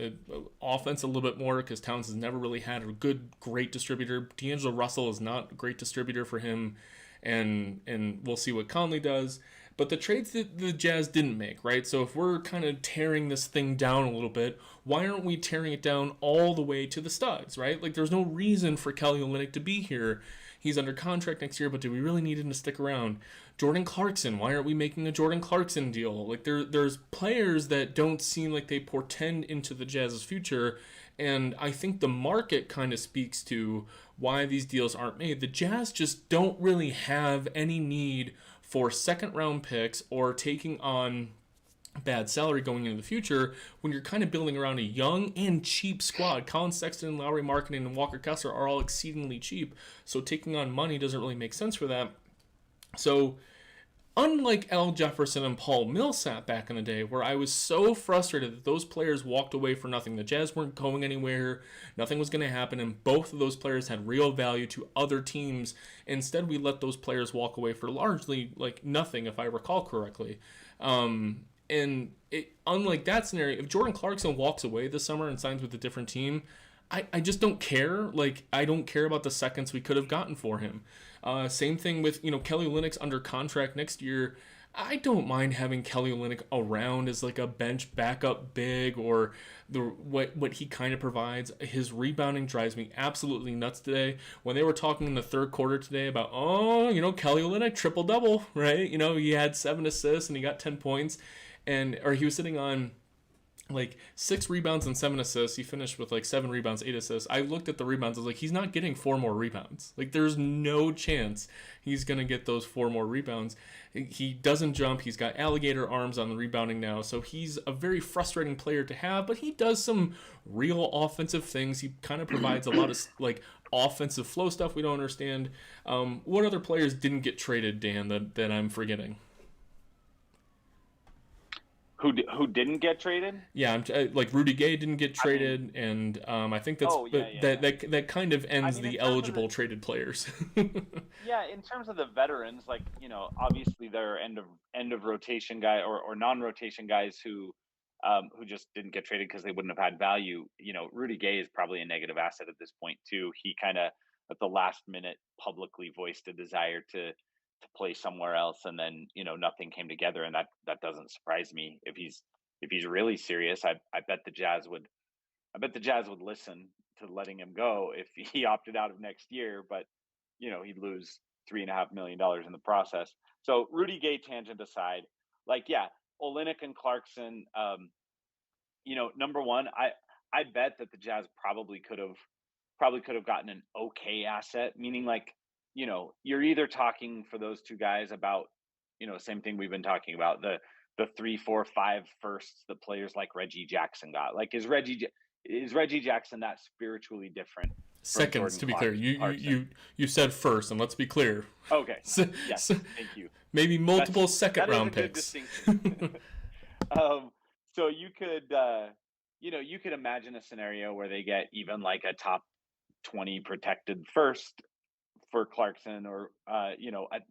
offense a little bit more because Towns has never really had a great distributor. D'Angelo Russell is not a great distributor for him, and we'll see what Conley does. But the trades that the Jazz didn't make, right? So if we're kind of tearing this thing down a little bit, why aren't we tearing it down all the way to the studs, right? Like, there's no reason for Kelly Olynyk to be here. He's under contract next year, but do we really need him to stick around? Jordan Clarkson, why aren't we making a Jordan Clarkson deal? Like, there's players that don't seem like they portend into the Jazz's future, and I think the market kind of speaks to why these deals aren't made. The Jazz just don't really have any need for second round picks or taking on bad salary going into the future when you're kind of building around a young and cheap squad. Colin Sexton, Lowry Markkanen, and Walker Kessler are all exceedingly cheap, so taking on money doesn't really make sense for that. So unlike Al Jefferson and Paul Millsap back in the day, where I was so frustrated that those players walked away for nothing, the Jazz weren't going anywhere, nothing was going to happen, and both of those players had real value to other teams. Instead, we let those players walk away for largely like nothing, if I recall correctly. Unlike that scenario, if Jordan Clarkson walks away this summer and signs with a different team, I just don't care. Like, I don't care about the seconds we could have gotten for him. Same thing with, Kelly Olynyk's under contract next year. I don't mind having Kelly Olynyk around as like a bench backup big or what he kind of provides. His rebounding drives me absolutely nuts today. When they were talking in the third quarter today about, Kelly Olynyk triple double, right? He had 7 assists and he got 10 points, or he was sitting on like 6 rebounds and 7 assists. He finished with like 7 rebounds, 8 assists. I looked at the rebounds. I was like, he's not getting 4 more rebounds. Like, there's no chance he's going to get those 4 more rebounds. He doesn't jump. He's got alligator arms on the rebounding now. So he's a very frustrating player to have, but he does some real offensive things. He kind of provides a lot of like offensive flow stuff we don't understand. What other players didn't get traded, Dan, that I'm forgetting? Who didn't get traded? Yeah, like Rudy Gay didn't get traded, and I think that's that kind of ends the eligible traded players. Yeah, in terms of the veterans, like, obviously there are end of rotation guy or non-rotation guys who who just didn't get traded because they wouldn't have had value. Rudy Gay is probably a negative asset at this point too. He kind of at the last minute publicly voiced a desire to play somewhere else, and then nothing came together, and that doesn't surprise me. If he's really serious, I bet the Jazz would listen to letting him go if he opted out of next year, but he'd lose $3.5 million in the process. So Rudy Gay tangent aside, yeah, Olynyk and Clarkson, number one, I bet that the Jazz probably could have gotten an okay asset, meaning you're either talking for those two guys about, same thing we've been talking about, the 3, 4, 5 firsts that players like Reggie Jackson got. Is Reggie Jackson that spiritually different? Seconds, to be clear. You said first, and let's be clear. Okay. Yes, thank you. Maybe multiple second-round picks. So you could imagine a scenario where they get even a top 20 protected first for Clarkson, or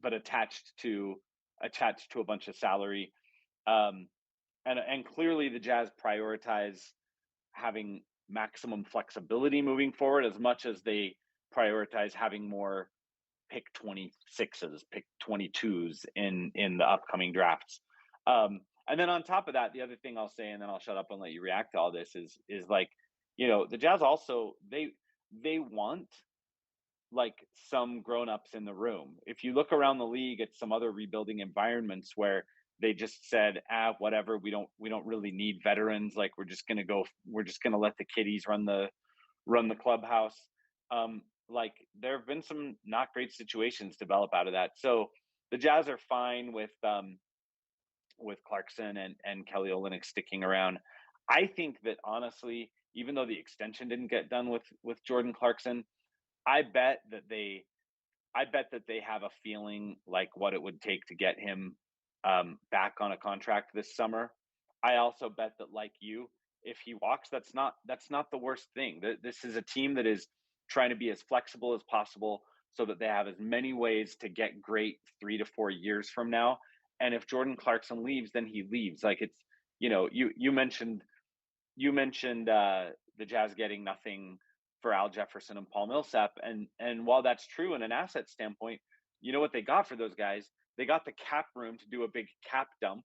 but attached to a bunch of salary. And clearly the Jazz prioritize having maximum flexibility moving forward as much as they prioritize having more pick 26s, pick 22s in the upcoming drafts. And then on top of that, the other thing I'll say, and then I'll shut up and let you react to all this, is the Jazz also, they want some grown-ups in the room. If you look around the league at some other rebuilding environments where they just said, whatever, we don't really need veterans. We're just gonna let the kiddies run the clubhouse. There have been some not great situations develop out of that. So the Jazz are fine with Clarkson and Kelly Olynyk sticking around. I think that honestly, even though the extension didn't get done with Jordan Clarkson, I bet that they have a feeling what it would take to get him back on a contract this summer. I also bet that, if he walks, that's not the worst thing. This is a team that is trying to be as flexible as possible so that they have as many ways to get great 3 to 4 years from now. And if Jordan Clarkson leaves, then he leaves. It's, you mentioned the Jazz getting nothing for Al Jefferson and Paul Millsap, and while that's true in an asset standpoint, what they got for those guys? They got the cap room to do a big cap dump,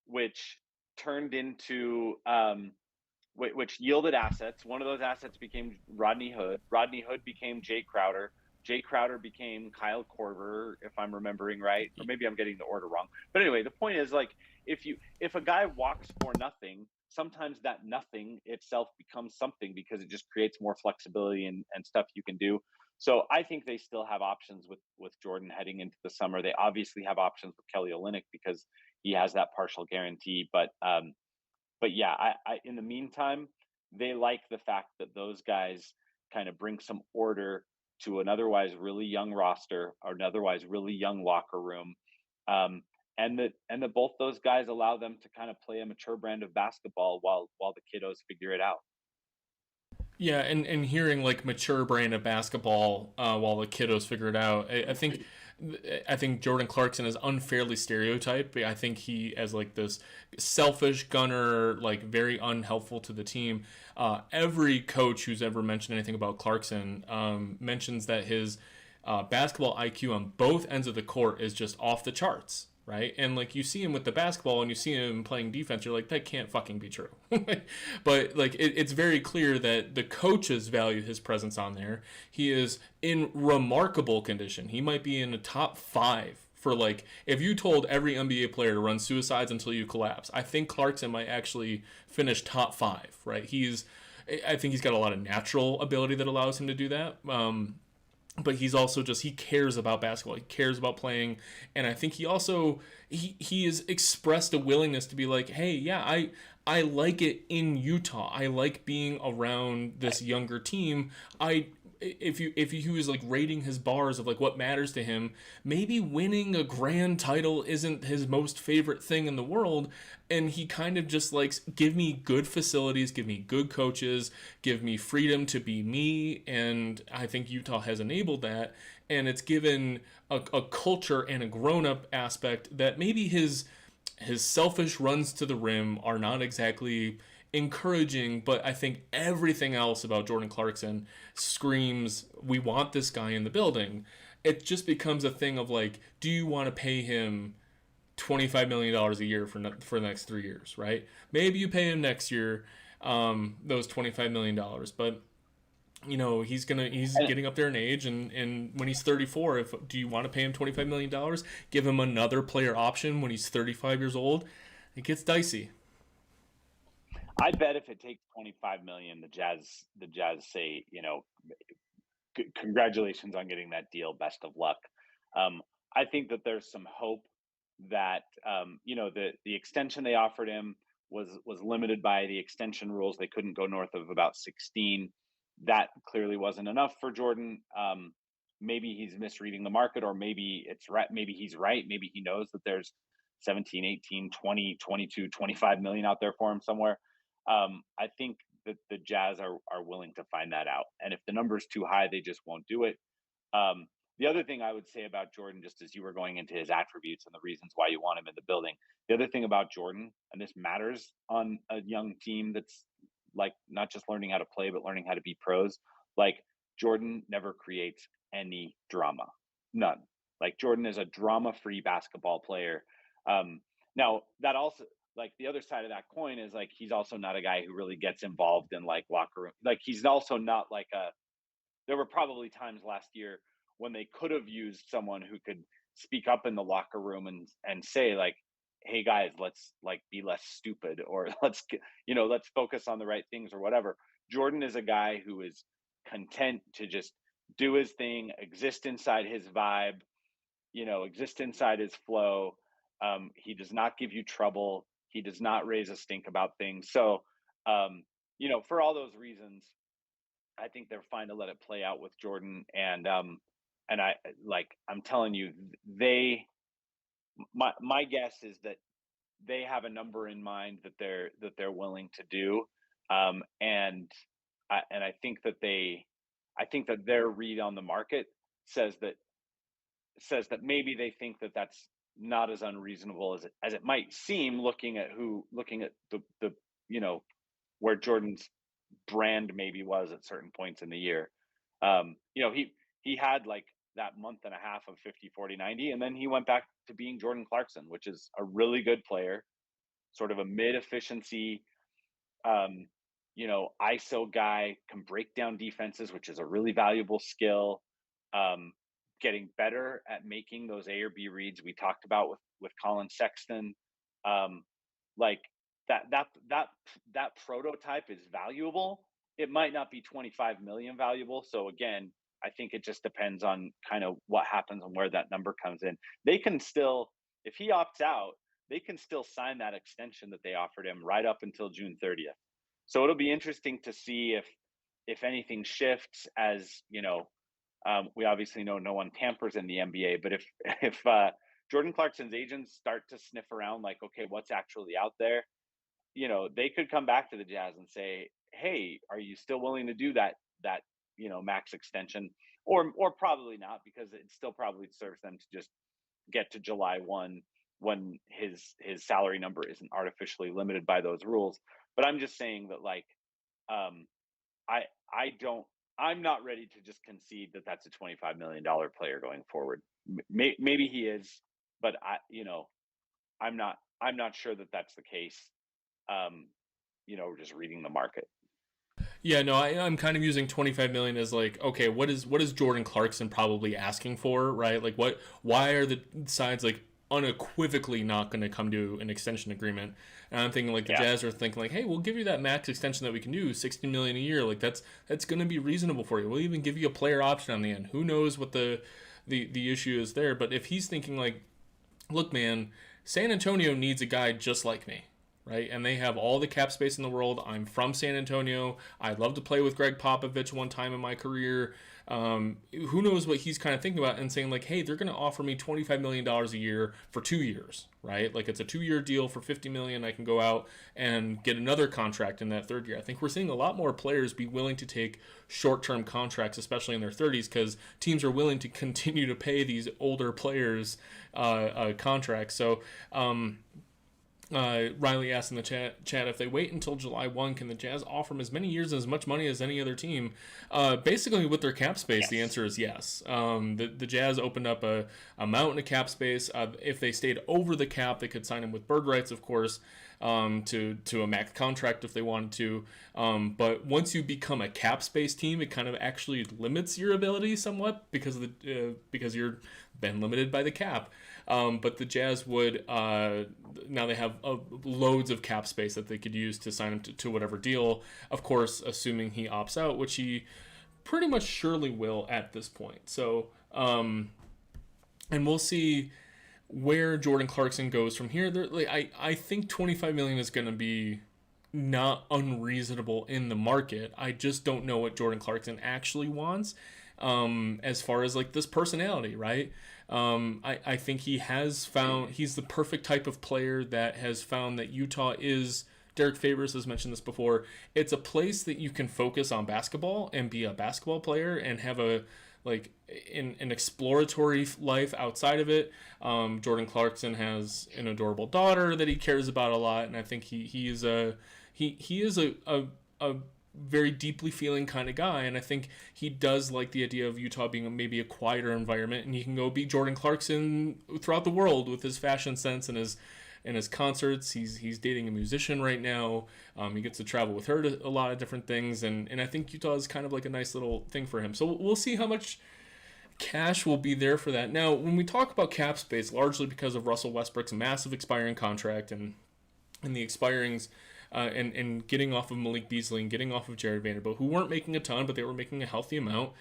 which turned into which yielded assets. One of those assets became Rodney Hood. Rodney Hood became Jay Crowder. Jay Crowder became Kyle Korver, if I'm remembering right, or maybe I'm getting the order wrong. But anyway, the point is, if a guy walks for nothing, sometimes that nothing itself becomes something because it just creates more flexibility and stuff you can do. So I think they still have options with Jordan heading into the summer. They obviously have options with Kelly Olynyk because he has that partial guarantee. But yeah, I in the meantime, they like the fact that those guys kind of bring some order to an otherwise really young roster or an otherwise really young locker room. And that both those guys allow them to kind of play a mature brand of basketball while the kiddos figure it out. Yeah, and hearing mature brand of basketball while the kiddos figure it out, I think Jordan Clarkson is unfairly stereotyped. I think he as this selfish gunner, very unhelpful to the team. Every coach who's ever mentioned anything about Clarkson mentions that his basketball IQ on both ends of the court is just off the charts. Right? And you see him with the basketball and you see him playing defense, you're that can't fucking be true. But it's very clear that the coaches value his presence on there. He is in remarkable condition. He might be in the top 5 for if you told every NBA player to run suicides until you collapse, I think Clarkson might actually finish top 5, right? I think he's got a lot of natural ability that allows him to do that. But he's also he cares about basketball. He cares about playing. And I think he also, he has expressed a willingness to be hey, yeah, I like it in Utah. I like being around this younger team. If he was rating his bars of what matters to him, maybe winning a grand title isn't his most favorite thing in the world, and he kind of just give me good facilities, give me good coaches, give me freedom to be me, and I think Utah has enabled that, and it's given a culture and a grown-up aspect that maybe his his selfish runs to the rim are not exactly encouraging, but I think everything else about Jordan Clarkson screams, we want this guy in the building. It just becomes a thing of like, do you want to pay him $25 million a year for the next 3 years, right? Maybe you pay him next year those $25 million, but he's getting up there in age, and when he's 34, if do you want to pay him $25 million? Give him another player option when he's 35 years old. It gets dicey. I bet if it takes 25 million, the Jazz say, congratulations on getting that deal. Best of luck. I think that there's some hope that the extension they offered him was limited by the extension rules. They couldn't go north of about 16. That clearly wasn't enough for Jordan. Maybe he's misreading the market, or maybe it's right. Maybe he's right. Maybe he knows that there's 17, 18, 20, 22, 25 million out there for him somewhere. I think that the Jazz are willing to find that out. And if the number's too high, they just won't do it. The other thing I would say about Jordan, just as you were going into his attributes and the reasons why you want him in the building, the other thing about Jordan, and this matters on a young team that's like not just learning how to play, but learning how to be pros, like Jordan never creates any drama. None. Like Jordan is a drama-free basketball player. Now that also, like the other side of that coin is like he's also not a guy who really gets involved in like locker room. Like he's also not like there were probably times last year when they could have used someone who could speak up in the locker room and say like, hey guys, let's like be less stupid, or let's focus on the right things or whatever. Jordan is a guy who is content to just do his thing, exist inside his vibe, exist inside his flow. He does not give you trouble. He does not raise a stink about things. So, for all those reasons, I think they're fine to let it play out with Jordan. And I'm telling you, my guess is that they have a number in mind that they're willing to do. And I think that their read on the market says that maybe they think that that's not as unreasonable as it might seem, looking at the where Jordan's brand maybe was at certain points in the year. He had like that month and a half of 50, 40, 90, and then he went back to being Jordan Clarkson, which is a really good player, sort of a mid-efficiency ISO guy, can break down defenses, which is a really valuable skill. Getting better at making those A or B reads we talked about with Colin Sexton. Like that prototype is valuable. It might not be 25 million valuable. So again, I think it just depends on kind of what happens and where that number comes in. They can still, if he opts out, they can still sign that extension that they offered him right up until June 30th. So it'll be interesting to see if anything shifts. As we obviously know no one tampers in the NBA, but if Jordan Clarkson's agents start to sniff around, like, okay, what's actually out there, they could come back to the Jazz and say, hey, are you still willing to do that max extension, or probably not, because it still probably serves them to just get to July 1 when his salary number isn't artificially limited by those rules. But I'm just saying that, like, I'm not ready to just concede that that's a $25 million player going forward. Maybe he is, but I'm not sure that that's the case. Just reading the market. Yeah, no, I'm kind of using 25 million as like, okay, what is Jordan Clarkson probably asking for, right? Like, why are the sides like unequivocally not going to come to an extension agreement? And I'm thinking like the Jazz are thinking like, hey, we'll give you that max extension that we can do, 60 million a year. Like that's going to be reasonable for you. We'll even give you a player option on the end. Who knows what the issue is there? But if he's thinking like, look, man, San Antonio needs a guy just like me, right? And they have all the cap space in the world. I'm from San Antonio. I'd love to play with Greg Popovich one time in my career. Who knows what he's kind of thinking about, and saying like, hey, they're going to offer me $25 million a year for 2 years, right? Like it's a 2-year deal for $50 million. I can go out and get another contract in that third year. I think we're seeing a lot more players be willing to take short-term contracts, especially in their 30s, because teams are willing to continue to pay these older players contracts. So, Riley asked in the chat if they wait until July 1, can the Jazz offer them as many years and as much money as any other team? Basically, with their cap space, the Yes. answer is yes. The Jazz opened up a mountain of cap space. If they stayed over the cap, they could sign him with bird rights, of course, to a max contract if they wanted to. But once you become a cap space team, it kind of actually limits your ability somewhat because of because you're been limited by the cap. But the Jazz would now they have loads of cap space that they could use to sign him to whatever deal. Of course, assuming he opts out, which he pretty much surely will at this point. So, and we'll see where Jordan Clarkson goes from here. I think 25 million is going to be not unreasonable in the market. I just don't know what Jordan Clarkson actually wants, as far as like this personality, right? I think he's the perfect type of player that has found that Utah is. Derek Favors has mentioned this before. It's a place that you can focus on basketball and be a basketball player and have a like an exploratory life outside of it. Jordan Clarkson has an adorable daughter that he cares about a lot, and I think he is a very deeply feeling kind of guy, and I think he does like the idea of Utah being maybe a quieter environment, and he can go be Jordan Clarkson throughout the world with his fashion sense and his concerts. He's dating a musician right now. He gets to travel with her to a lot of different things, and I think Utah is kind of like a nice little thing for him. So we'll see how much cash will be there for that. Now, when we talk about cap space, largely because of Russell Westbrook's massive expiring contract and the expirings, and getting off of Malik Beasley and getting off of Jared Vanderbilt, who weren't making a ton, but they were making a healthy amount.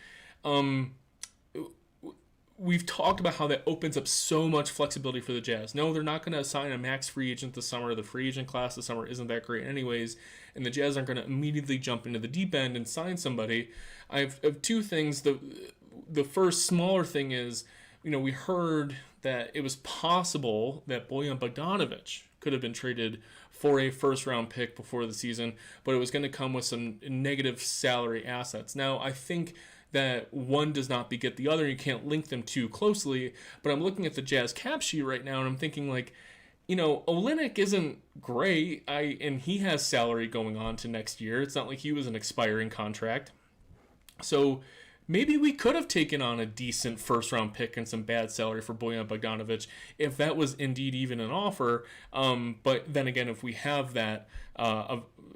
We've talked about how that opens up so much flexibility for the Jazz. No, they're not going to assign a max free agent this summer. The free agent class this summer isn't that great anyways, and the Jazz aren't going to immediately jump into the deep end and sign somebody. I have two things. The first smaller thing is, we heard that it was possible that Bojan Bogdanovic could have been traded for a first round pick before the season, but it was going to come with some negative salary assets. Now, I think that one does not beget the other. You can't link them too closely, but I'm looking at the Jazz cap sheet right now and I'm thinking like, Olynyk isn't great. And he has salary going on to next year. It's not like he was an expiring contract. So maybe we could have taken on a decent first round pick and some bad salary for Bojan Bogdanovic if that was indeed even an offer. But then again, if we have that,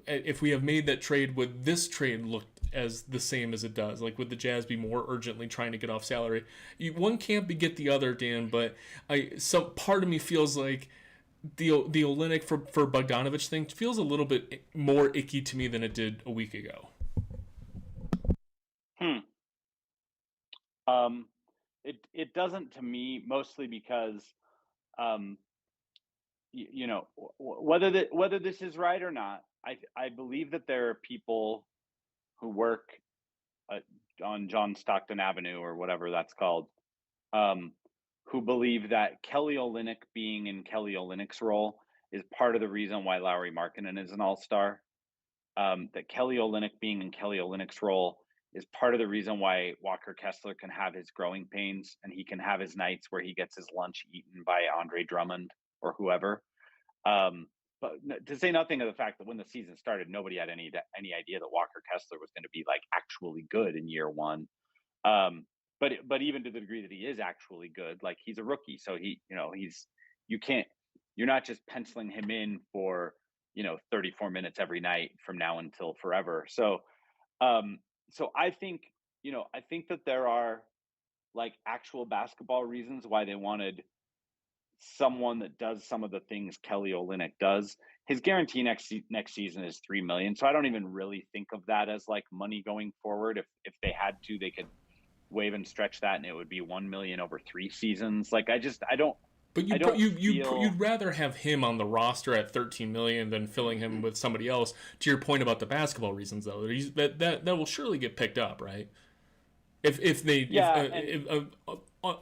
if we have made that trade, would this trade look as the same as it does? Like, would the Jazz be more urgently trying to get off salary? One can't beget the other, Dan. But some part of me feels like the Olynyk for Bogdanovic thing feels a little bit more icky to me than it did a week ago. It doesn't to me, mostly because whether this is right or not, I believe that there are people who work on John Stockton Avenue or whatever that's called, who believe that Kelly Olynyk being in Kelly Olynyk's role is part of the reason why Lauri Markkanen is an all-star. That Kelly Olynyk being in Kelly Olynyk's role is part of the reason why Walker Kessler can have his growing pains and he can have his nights where he gets his lunch eaten by Andre Drummond or whoever. But to say nothing of the fact that when the season started, nobody had any idea that Walker Kessler was going to be like actually good in year one. But even to the degree that he is actually good, like he's a rookie, so you're not just penciling him in for 34 minutes every night from now until forever. So I think that there are like actual basketball reasons why they wanted someone that does some of the things Kelly Olynyk does. His guarantee next season is $3 million, so I don't even really think of that as like money going forward. If they had to, they could waive and stretch that, and it would be $1 million over 3 seasons. Like I don't. But you'd rather have him on the roster at 13 million than filling him with somebody else. To your point about the basketball reasons, though, that will surely get picked up, right? If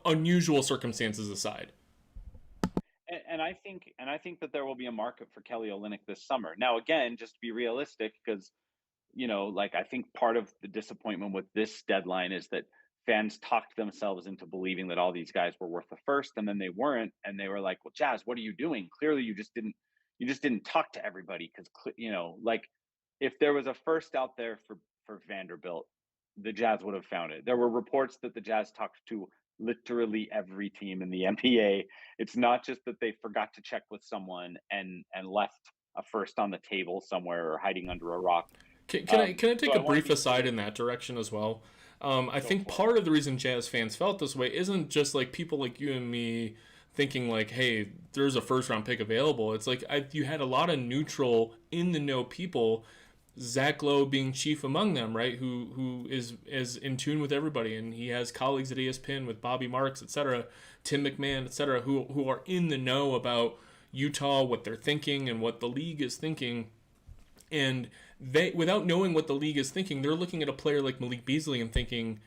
unusual circumstances aside. And I think that there will be a market for Kelly Olynyk this summer. Now, again, just to be realistic, because like I think part of the disappointment with this deadline is that fans talked themselves into believing that all these guys were worth the first, and then they weren't, and they were like, "Well, Jazz, what are you doing? Clearly, you just didn't. you just didn't talk to everybody because like if there was a first out there for Vanderbilt, the Jazz would have found it. There were reports that the Jazz talked to literally every team in the NBA. It's not just that they forgot to check with someone and left a first on the table somewhere or hiding under a rock. Can I So take a I want to brief be aside clear. in that direction as well? I Go think for it. part of the reason Jazz fans felt this way isn't just like people like you and me thinking like, "Hey, there's a first round pick available." It's like you had a lot of neutral, in the know people, Zach Lowe being chief among them, right? Who is in tune with everybody, and he has colleagues at ESPN with Bobby Marks, etc., Tim McMahon, etc., who are in the know about Utah, what they're thinking, and what the league is thinking. And they, without knowing what the league is thinking, they're looking at a player like Malik Beasley and thinking,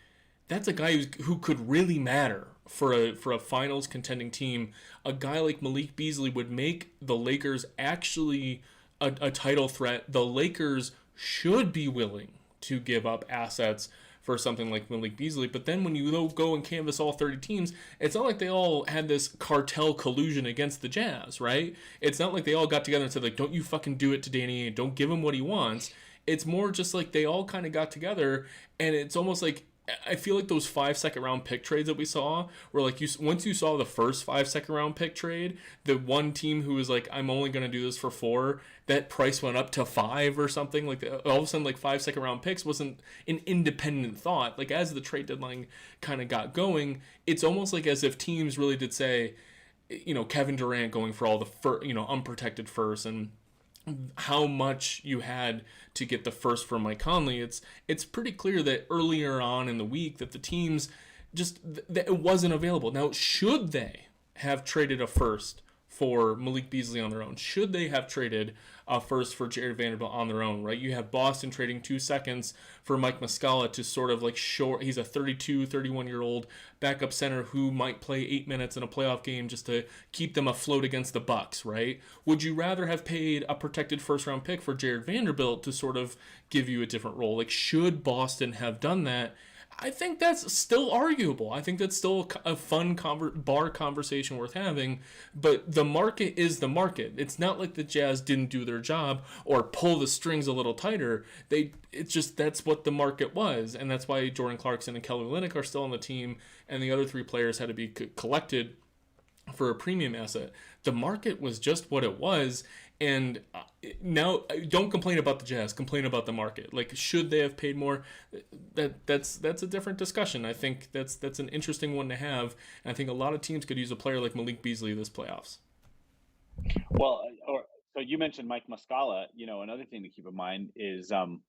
that's a guy who could really matter for a finals contending team. A guy like Malik Beasley would make the Lakers actually a title threat. The Lakers should be willing to give up assets for something like Malik Beasley. But then when you go and canvass all 30 teams, it's not like they all had this cartel collusion against the Jazz, right? It's not like they all got together and said, like, don't you fucking do it to Danny, don't give him what he wants. It's more just like they all kind of got together, and it's almost like I feel like those 5 second round pick trades that we saw were like once you saw the first 5 second round pick trade, the one team who was like, I'm only gonna do this for 4, that price went up to 5 or something. Like all of a sudden, like 5 second round picks wasn't an independent thought. Like as the trade deadline kind of got going, it's almost like as if teams really did say, Kevin Durant going for all the unprotected first, and how much you had to get the first for Mike Conley. It's pretty clear that earlier on in the week that the teams just that it wasn't available. Now, should they have traded a first for Malik Beasley on their own? Should they have traded a first for Jared Vanderbilt on their own, right? You have Boston trading 2 seconds for Mike Muscala to sort of like short. He's a 32, 31-year-old backup center who might play 8 minutes in a playoff game just to keep them afloat against the Bucks, right? Would you rather have paid a protected first round pick for Jared Vanderbilt to sort of give you a different role? Like, should Boston have done that? I think that's still arguable. I think that's still a fun bar conversation worth having. But the market is the market. It's not like the Jazz didn't do their job or pull the strings a little tighter. It's just that's what the market was, and that's why Jordan Clarkson and Kelly Olynyk are still on the team, and the other 3 players had to be collected for a premium asset. The market was just what it was, and now don't complain about the Jazz. Complain about the market. Like, should they have paid more? That's a different discussion. I think that's an interesting one to have. And I think a lot of teams could use a player like Malik Beasley this playoffs. Well, so you mentioned Mike Muscala. Another thing to keep in mind is the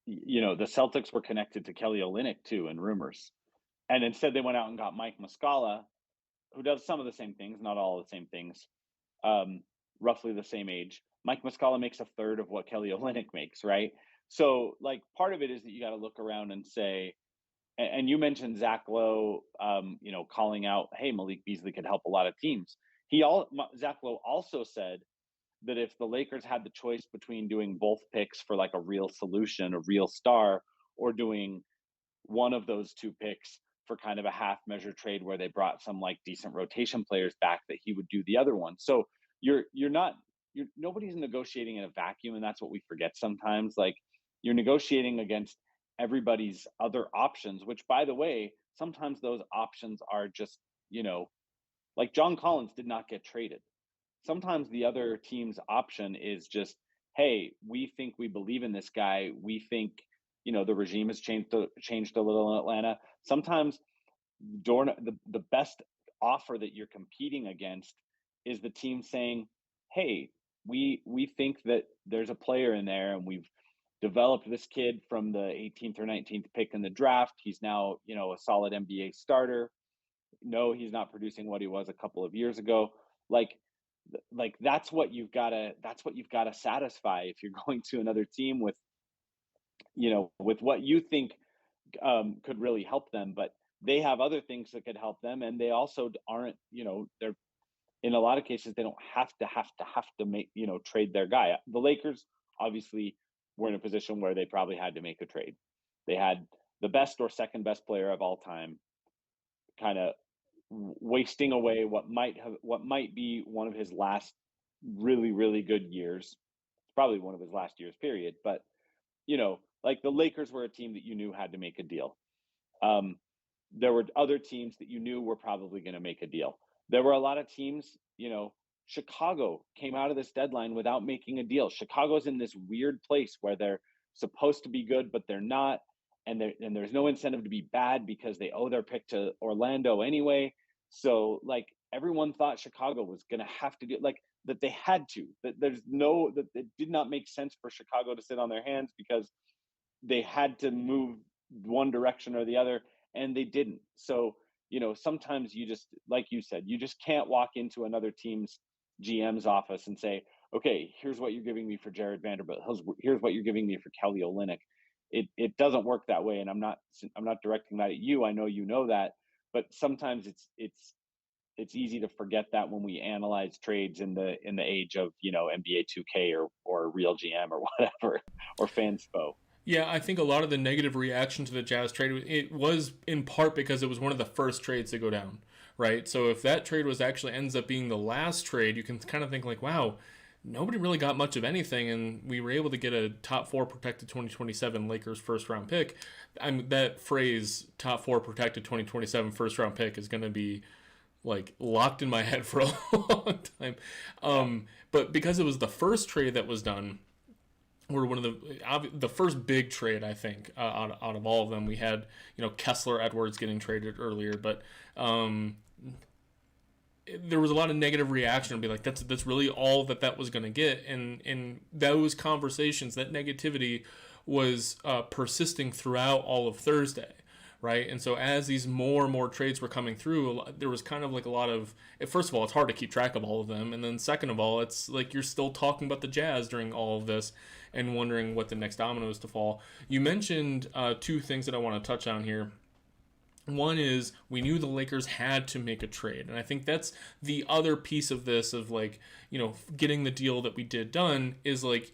Celtics were connected to Kelly Olynyk too in rumors, and instead they went out and got Mike Muscala, who does some of the same things, not all of the same things, um, roughly the same age. Mike Muscala makes a third of what Kelly Olynyk makes, right? So, like, part of it is that you got to look around and say, and you mentioned Zach Lowe, calling out, hey, Malik Beasley could help a lot of teams. Zach Lowe also said that if the Lakers had the choice between doing both picks for like a real solution, a real star, or doing one of those 2 picks for kind of a half measure trade where they brought some like decent rotation players back, that he would do the other one. So nobody's negotiating in a vacuum, and that's what we forget sometimes. Like, you're negotiating against everybody's other options, which, by the way, sometimes those options are just, like John Collins did not get traded. Sometimes the other team's option is just, hey, we think we believe in this guy. We think, the regime has changed a little in Atlanta. Sometimes the best offer that you're competing against is the team saying, hey, we think that there's a player in there, and we've developed this kid from the 18th or 19th pick in the draft. He's now, a solid NBA starter. No, he's not producing what he was a couple of years ago. Like that's what you've got to satisfy if you're going to another team with, with what you think could really help them. But they have other things that could help them, and they also aren't, they're, in a lot of cases, they don't have to make, trade their guy. The Lakers obviously were in a position where they probably had to make a trade. They had the best or second best player of all time kind of wasting away what might be one of his last really, really good years. It's probably one of his last years, period. But, like the Lakers were a team that you knew had to make a deal. Um, there were other teams that you knew were probably going to make a deal. There were a lot of teams, Chicago came out of this deadline without making a deal. Chicago's in this weird place where they're supposed to be good, but they're not. And there's no incentive to be bad because they owe their pick to Orlando anyway. So like everyone thought Chicago was going to have to do like that they had to. That it did not make sense for Chicago to sit on their hands because they had to move one direction or the other, and they didn't. So, sometimes you just, like you said, you just can't walk into another team's GM's office and say, okay, here's what you're giving me for Jared Vanderbilt. Here's what you're giving me for Kelly Olynyk. It doesn't work that way. And I'm not directing that at you. I know you know that, but sometimes it's easy to forget that when we analyze trades in the age of NBA 2K or Real GM or whatever or Fanspo. Yeah, I think a lot of the negative reaction to the Jazz trade, it was in part because it was one of the first trades to go down, right? So if that trade was actually ends up being the last trade, you can kind of think like, wow, nobody really got much of anything, and we were able to get a top 4 protected 2027 Lakers first round pick. That phrase, top 4 protected 2027 first round pick, is going to be like locked in my head for a long time. But because it was the first trade that was done, were one of the first big trade, I think, out of all of them. We had Kessler Edwards getting traded earlier, but there was a lot of negative reaction to be like that's really all that was going to get, and those conversations, that negativity was persisting throughout all of Thursday. Right, and so as these more and more trades were coming through, there was kind of like a lot of. First of all, it's hard to keep track of all of them, and then second of all, it's like you're still talking about the Jazz during all of this, and wondering what the next domino is to fall. You mentioned 2 things that I want to touch on here. One is we knew the Lakers had to make a trade, and I think that's the other piece of this of like getting the deal that we did done is like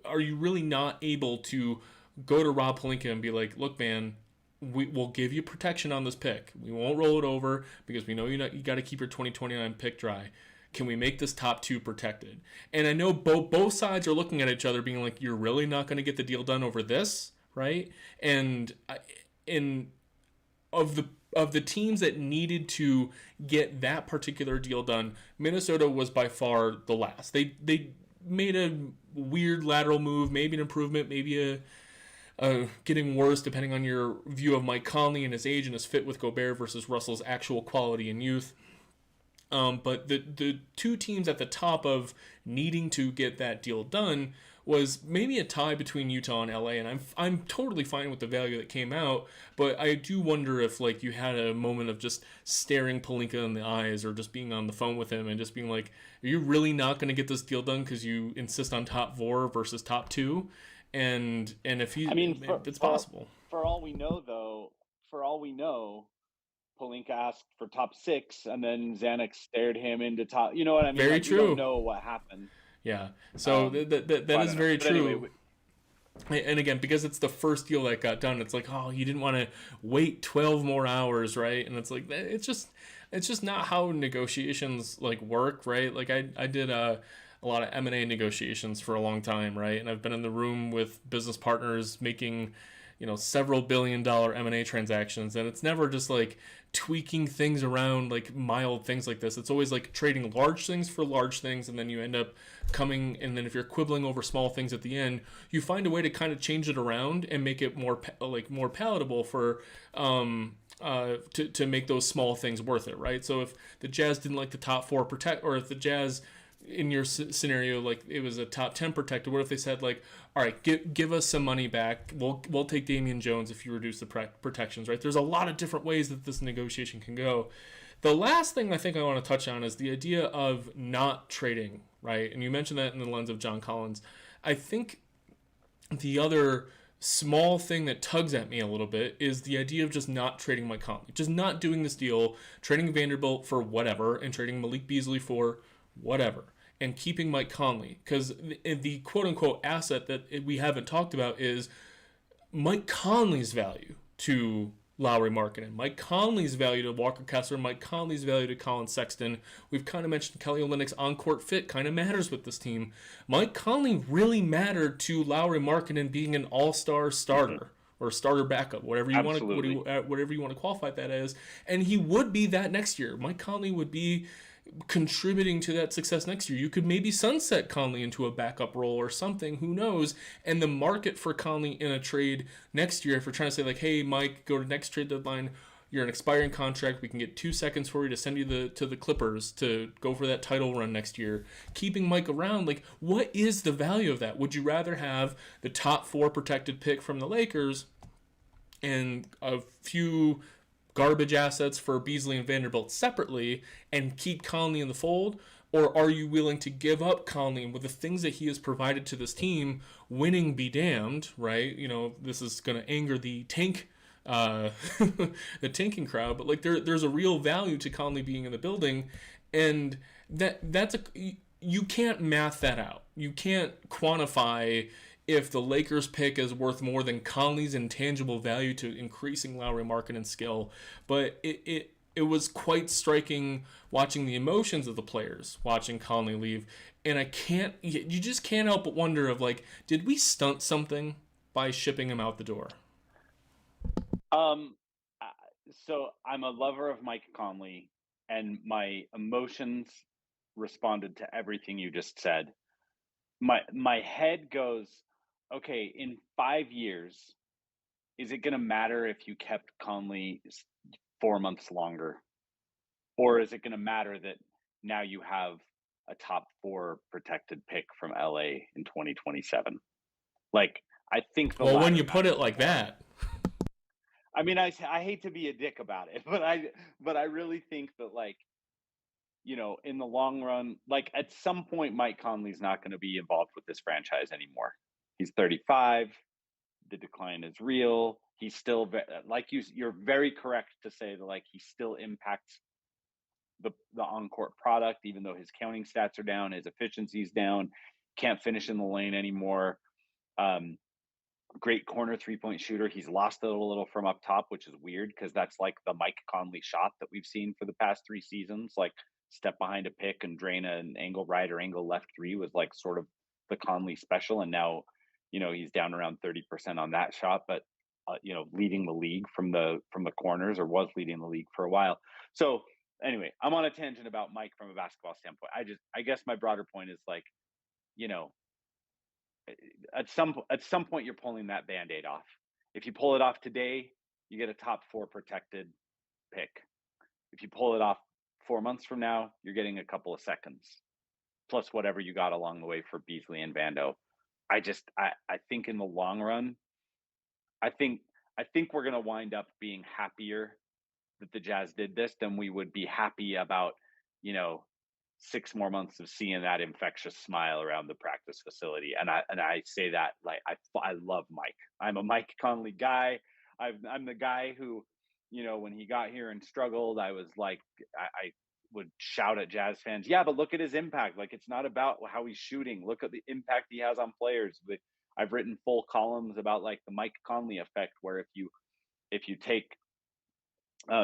are you really not able to go to Rob Pelinka and be like, look, man, we'll give you protection on this pick. We won't roll it over because we know you got to keep your 2029 pick dry. Can we make this top 2 protected? And I know both sides are looking at each other being like, you're really not going to get the deal done over this, right? And of the teams that needed to get that particular deal done, Minnesota was by far the last. They made a weird lateral move, maybe an improvement, maybe a getting worse depending on your view of Mike Conley and his age and his fit with Gobert versus Russell's actual quality and youth. But the 2 teams at the top of needing to get that deal done was maybe a tie between Utah and LA, and I'm totally fine with the value that came out, but I do wonder if like you had a moment of just staring Pelinka in the eyes or just being on the phone with him and just being like, are you really not going to get this deal done because you insist on top 4 versus top 2? And if it's possible. For all we know, though, Pelinka asked for top 6, and then Zanuck stared him into top. You know what I mean? Very like, true. We don't know what happened. Yeah. So that is very true. Anyway, and again, because it's the first deal that got done, it's like, oh, you didn't want to wait 12 more hours, right? And it's like it's just not how negotiations like work, right? Like I did a lot of M&A negotiations for a long time, right? And I've been in the room with business partners making, several $billion M&A transactions, and it's never just like tweaking things around like mild things like this. It's always like trading large things for large things, and then you end up and then if you're quibbling over small things at the end, you find a way to kind of change it around and make it more palatable for to make those small things worth it, right? So if the Jazz didn't like the top 4 protect, or if the Jazz in your scenario, like it was a top 10 protected, what if they said like, all right, give us some money back, we'll take Damian Jones if you reduce the protections, right? There's a lot of different ways that this negotiation can go. The last thing I think I want to touch on is the idea of not trading, right? And you mentioned that in the lens of John Collins. I think the other small thing that tugs at me a little bit is the idea of just not trading Mike Conley, just not doing this deal, trading Vanderbilt for whatever, and trading Malik Beasley for whatever, and keeping Mike Conley, because the quote-unquote asset that we haven't talked about is Mike Conley's value to Lauri Markkanen, Mike Conley's value to Walker Kessler, Mike Conley's value to Colin Sexton. We've kind of mentioned Kelly Olynyk's on-court fit kind of matters with this team. Mike Conley really mattered to Lauri Markkanen being an all-star starter or starter backup, whatever you want to whatever you want to qualify that as. And he would be that next year. Mike Conley would be contributing to that success next year. You could maybe sunset Conley into a backup role or something, who knows. And the market for Conley in a trade next year, if we're trying to say like, hey Mike, go to next trade deadline, you're an expiring contract, we can get 2 seconds for you to send you to the Clippers to go for that title run next year, keeping Mike around, like, what is the value of that? Would you rather have the top 4 protected pick from the Lakers and a few garbage assets for Beasley and Vanderbilt separately and keep Conley in the fold? Or are you willing to give up Conley with the things that he has provided to this team, winning be damned, right? You know, this is going to anger the the tanking crowd, but like there's a real value to Conley being in the building, and you can't math that out. You can't quantify if the Lakers pick is worth more than Conley's intangible value to increasing Lauri Markkanen's skill. But it was quite striking watching the emotions of the players, watching Conley leave. And you just can't help but wonder of like, did we stunt something by shipping him out the door? So I'm a lover of Mike Conley, and my emotions responded to everything you just said. My head goes, okay, in 5 years, is it going to matter if you kept Conley 4 months longer? Or is it going to matter that now you have a top 4 protected pick from LA in 2027? Like, I think when you put it like that. I mean, I hate to be a dick about it, but I really think that, like, you know, in the long run, like at some point, Mike Conley's not going to be involved with this franchise anymore. He's 35. The decline is real. He's still you're very correct to say that, like, he still impacts the on-court product, even though his counting stats are down, his efficiency's down, can't finish in the lane anymore. Great corner 3-point shooter. He's lost it a little from up top, which is weird because that's like the Mike Conley shot that we've seen for the past 3 seasons. Like, step behind a pick and drain an angle right or angle left 3 was like sort of the Conley special. And now, you know, he's down around 30% on that shot, but you know, leading the league from the corners, or was leading the league for a while. So anyway, I'm on a tangent about Mike from a basketball standpoint. I guess my broader point is, like, you know, at some point you're pulling that Band-Aid off. If you pull it off today, you get a top 4 protected pick. If you pull it off 4 months from now, you're getting a couple of seconds plus whatever you got along the way for Beasley and Vando. I think in the long run, I think we're going to wind up being happier that the Jazz did this than we would be happy about, you know, 6 more months of seeing that infectious smile around the practice facility. And I say that, like, I love Mike. I'm a Mike Conley guy. I'm the guy who, you know, when he got here and struggled, I was like, I would shout at Jazz fans, yeah, but look at his impact. Like, it's not about how he's shooting. Look at the impact he has on players. But I've written full columns about, like, the Mike Conley effect, where if you take,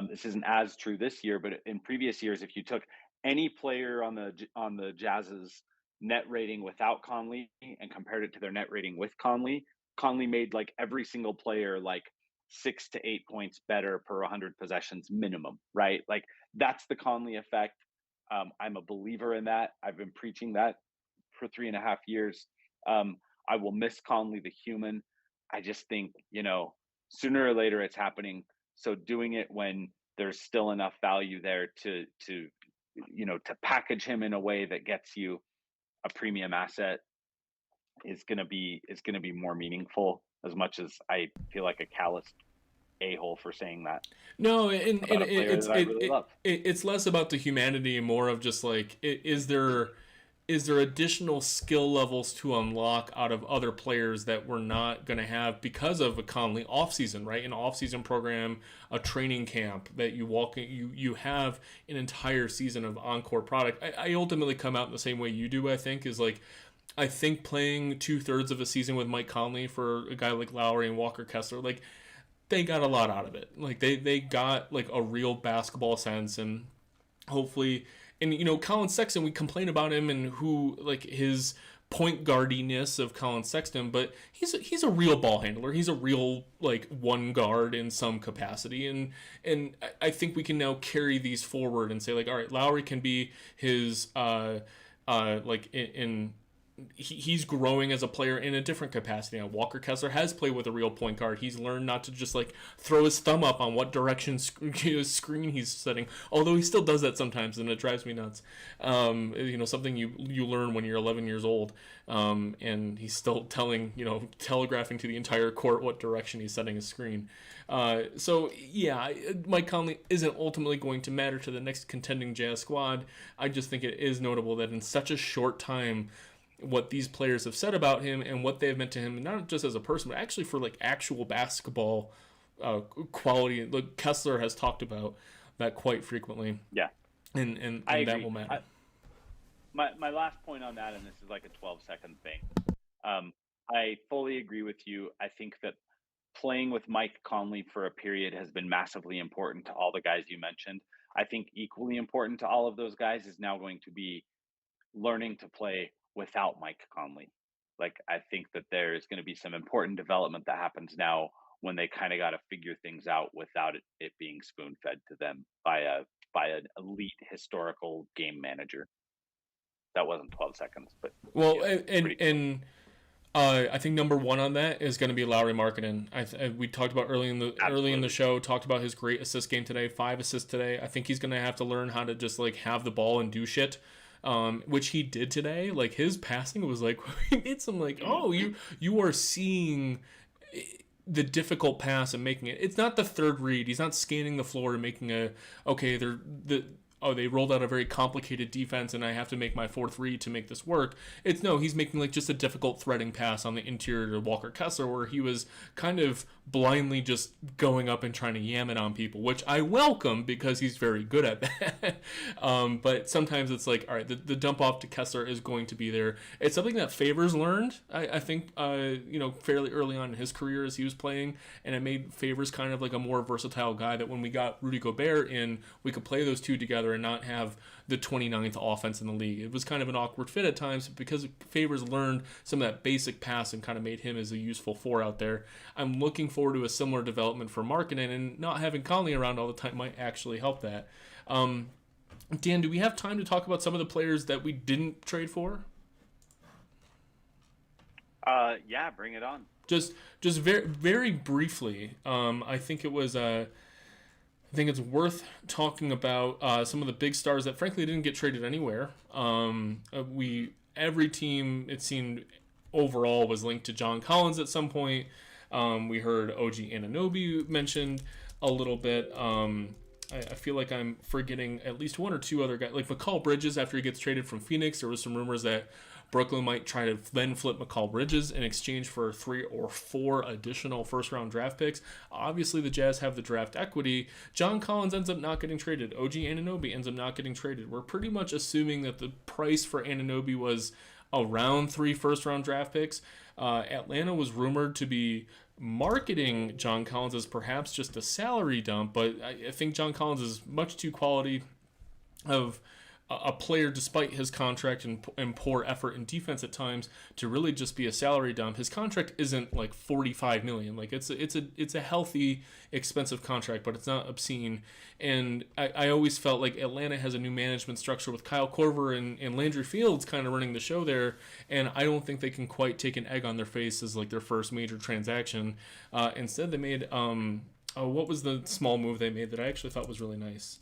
this isn't as true this year, but in previous years, if you took any player on the Jazz's net rating without Conley and compared it to their net rating with Conley made, like, every single player like 6 to 8 points better per 100 possessions minimum, right? Like, that's the Conley effect. I'm a believer in that. I've been preaching that for 3.5 years. I will miss Conley the human. I just think, you know, sooner or later it's happening. So doing it when there's still enough value there to you know, to package him in a way that gets you a premium asset is going to be more meaningful, as much as I feel like a calloused a-hole for saying that. No, and it's less about the humanity and more of just like, is there additional skill levels to unlock out of other players that we're not going to have because of a Conley offseason, right? An offseason program, a training camp that you have an entire season of encore product. I ultimately come out in the same way you do, I think, is like, I think playing 2/3 of a season with Mike Conley for a guy like Lowry and Walker Kessler, like, they got a lot out of it. Like they got like a real basketball sense, and hopefully, and Colin Sexton, we complain about him and who like his point guardiness of Colin Sexton, but he's a real ball handler. He's a real like one guard in some capacity, and I think we can now carry these forward and say like, all right, Lowry can be his like in he's growing as a player in a different capacity. Now, Walker Kessler has played with a real point guard. He's learned not to just like throw his thumb up on what direction screen he's setting. Although he still does that sometimes, and it drives me nuts. Something you learn when you're 11 years old, and he's still telegraphing to the entire court what direction he's setting his screen. So yeah, Mike Conley isn't ultimately going to matter to the next contending Jazz squad. I just think it is notable that in such a short time, what these players have said about him and what they have meant to him, not just as a person, but actually for like actual basketball quality. Like Kessler has talked about that quite frequently. Yeah, and that will matter. My last point on that, and this is like a 12-second thing. I fully agree with you. I think that playing with Mike Conley for a period has been massively important to all the guys you mentioned. I think equally important to all of those guys is now going to be learning to play without Mike Conley. Like, I think that there's going to be some important development that happens now when they kind of got to figure things out without it being spoon-fed to them by an elite historical game manager. That wasn't 12 seconds, but well, I think number one on that is going to be Lauri Markkanen. We talked about early in the show, talked about his great assist game today, 5 assists today. I think he's going to have to learn how to just like have the ball and do shit. Which he did today. Like his passing was like he made some like, oh, you are seeing the difficult pass and making it. It's not the third read. He's not scanning the floor and making they rolled out a very complicated defense and I have to make my fourth read to make this work. He's making like just a difficult threading pass on the interior to Walker Kessler where he was kind of blindly just going up and trying to yam it on people, which I welcome because he's very good at that. But sometimes it's like, all right, the dump off to Kessler is going to be there. It's something that Favors learned, I think, fairly early on in his career as he was playing, and it made Favors kind of like a more versatile guy that when we got Rudy Gobert in, we could play those two together and not have the 29th offense in the league. It was kind of an awkward fit at times because Favors learned some of that basic pass and kind of made him as a useful 4 out there. I'm looking forward to a similar development for Markkanen, and not having Conley around all the time might actually help that. Dan, do we have time to talk about some of the players that we didn't trade for? Yeah, bring it on. Just very, very briefly, I think it's worth talking about some of the big stars that frankly didn't get traded anywhere. Every team, it seemed, overall was linked to John Collins at some point. We heard OG Anunoby mentioned a little bit. I feel like I'm forgetting at least one or two other guys. Like McCall Bridges, after he gets traded from Phoenix, there was some rumors that Brooklyn might try to then flip McCall Bridges in exchange for 3 or 4 additional first-round draft picks. Obviously, the Jazz have the draft equity. John Collins ends up not getting traded. OG Anunoby ends up not getting traded. We're pretty much assuming that the price for Anunoby was around 3 first-round draft picks. Atlanta was rumored to be marketing John Collins as perhaps just a salary dump, but I think John Collins is much too quality of a player, despite his contract and poor effort in defense at times, to really just be a salary dump. His contract isn't like $45 million. Like it's a healthy, expensive contract, but it's not obscene. And I always felt like Atlanta has a new management structure with Kyle Korver and Landry Fields kind of running the show there, and I don't think they can quite take an egg on their face as like their first major transaction. Instead, they made what was the small move they made that I actually thought was really nice?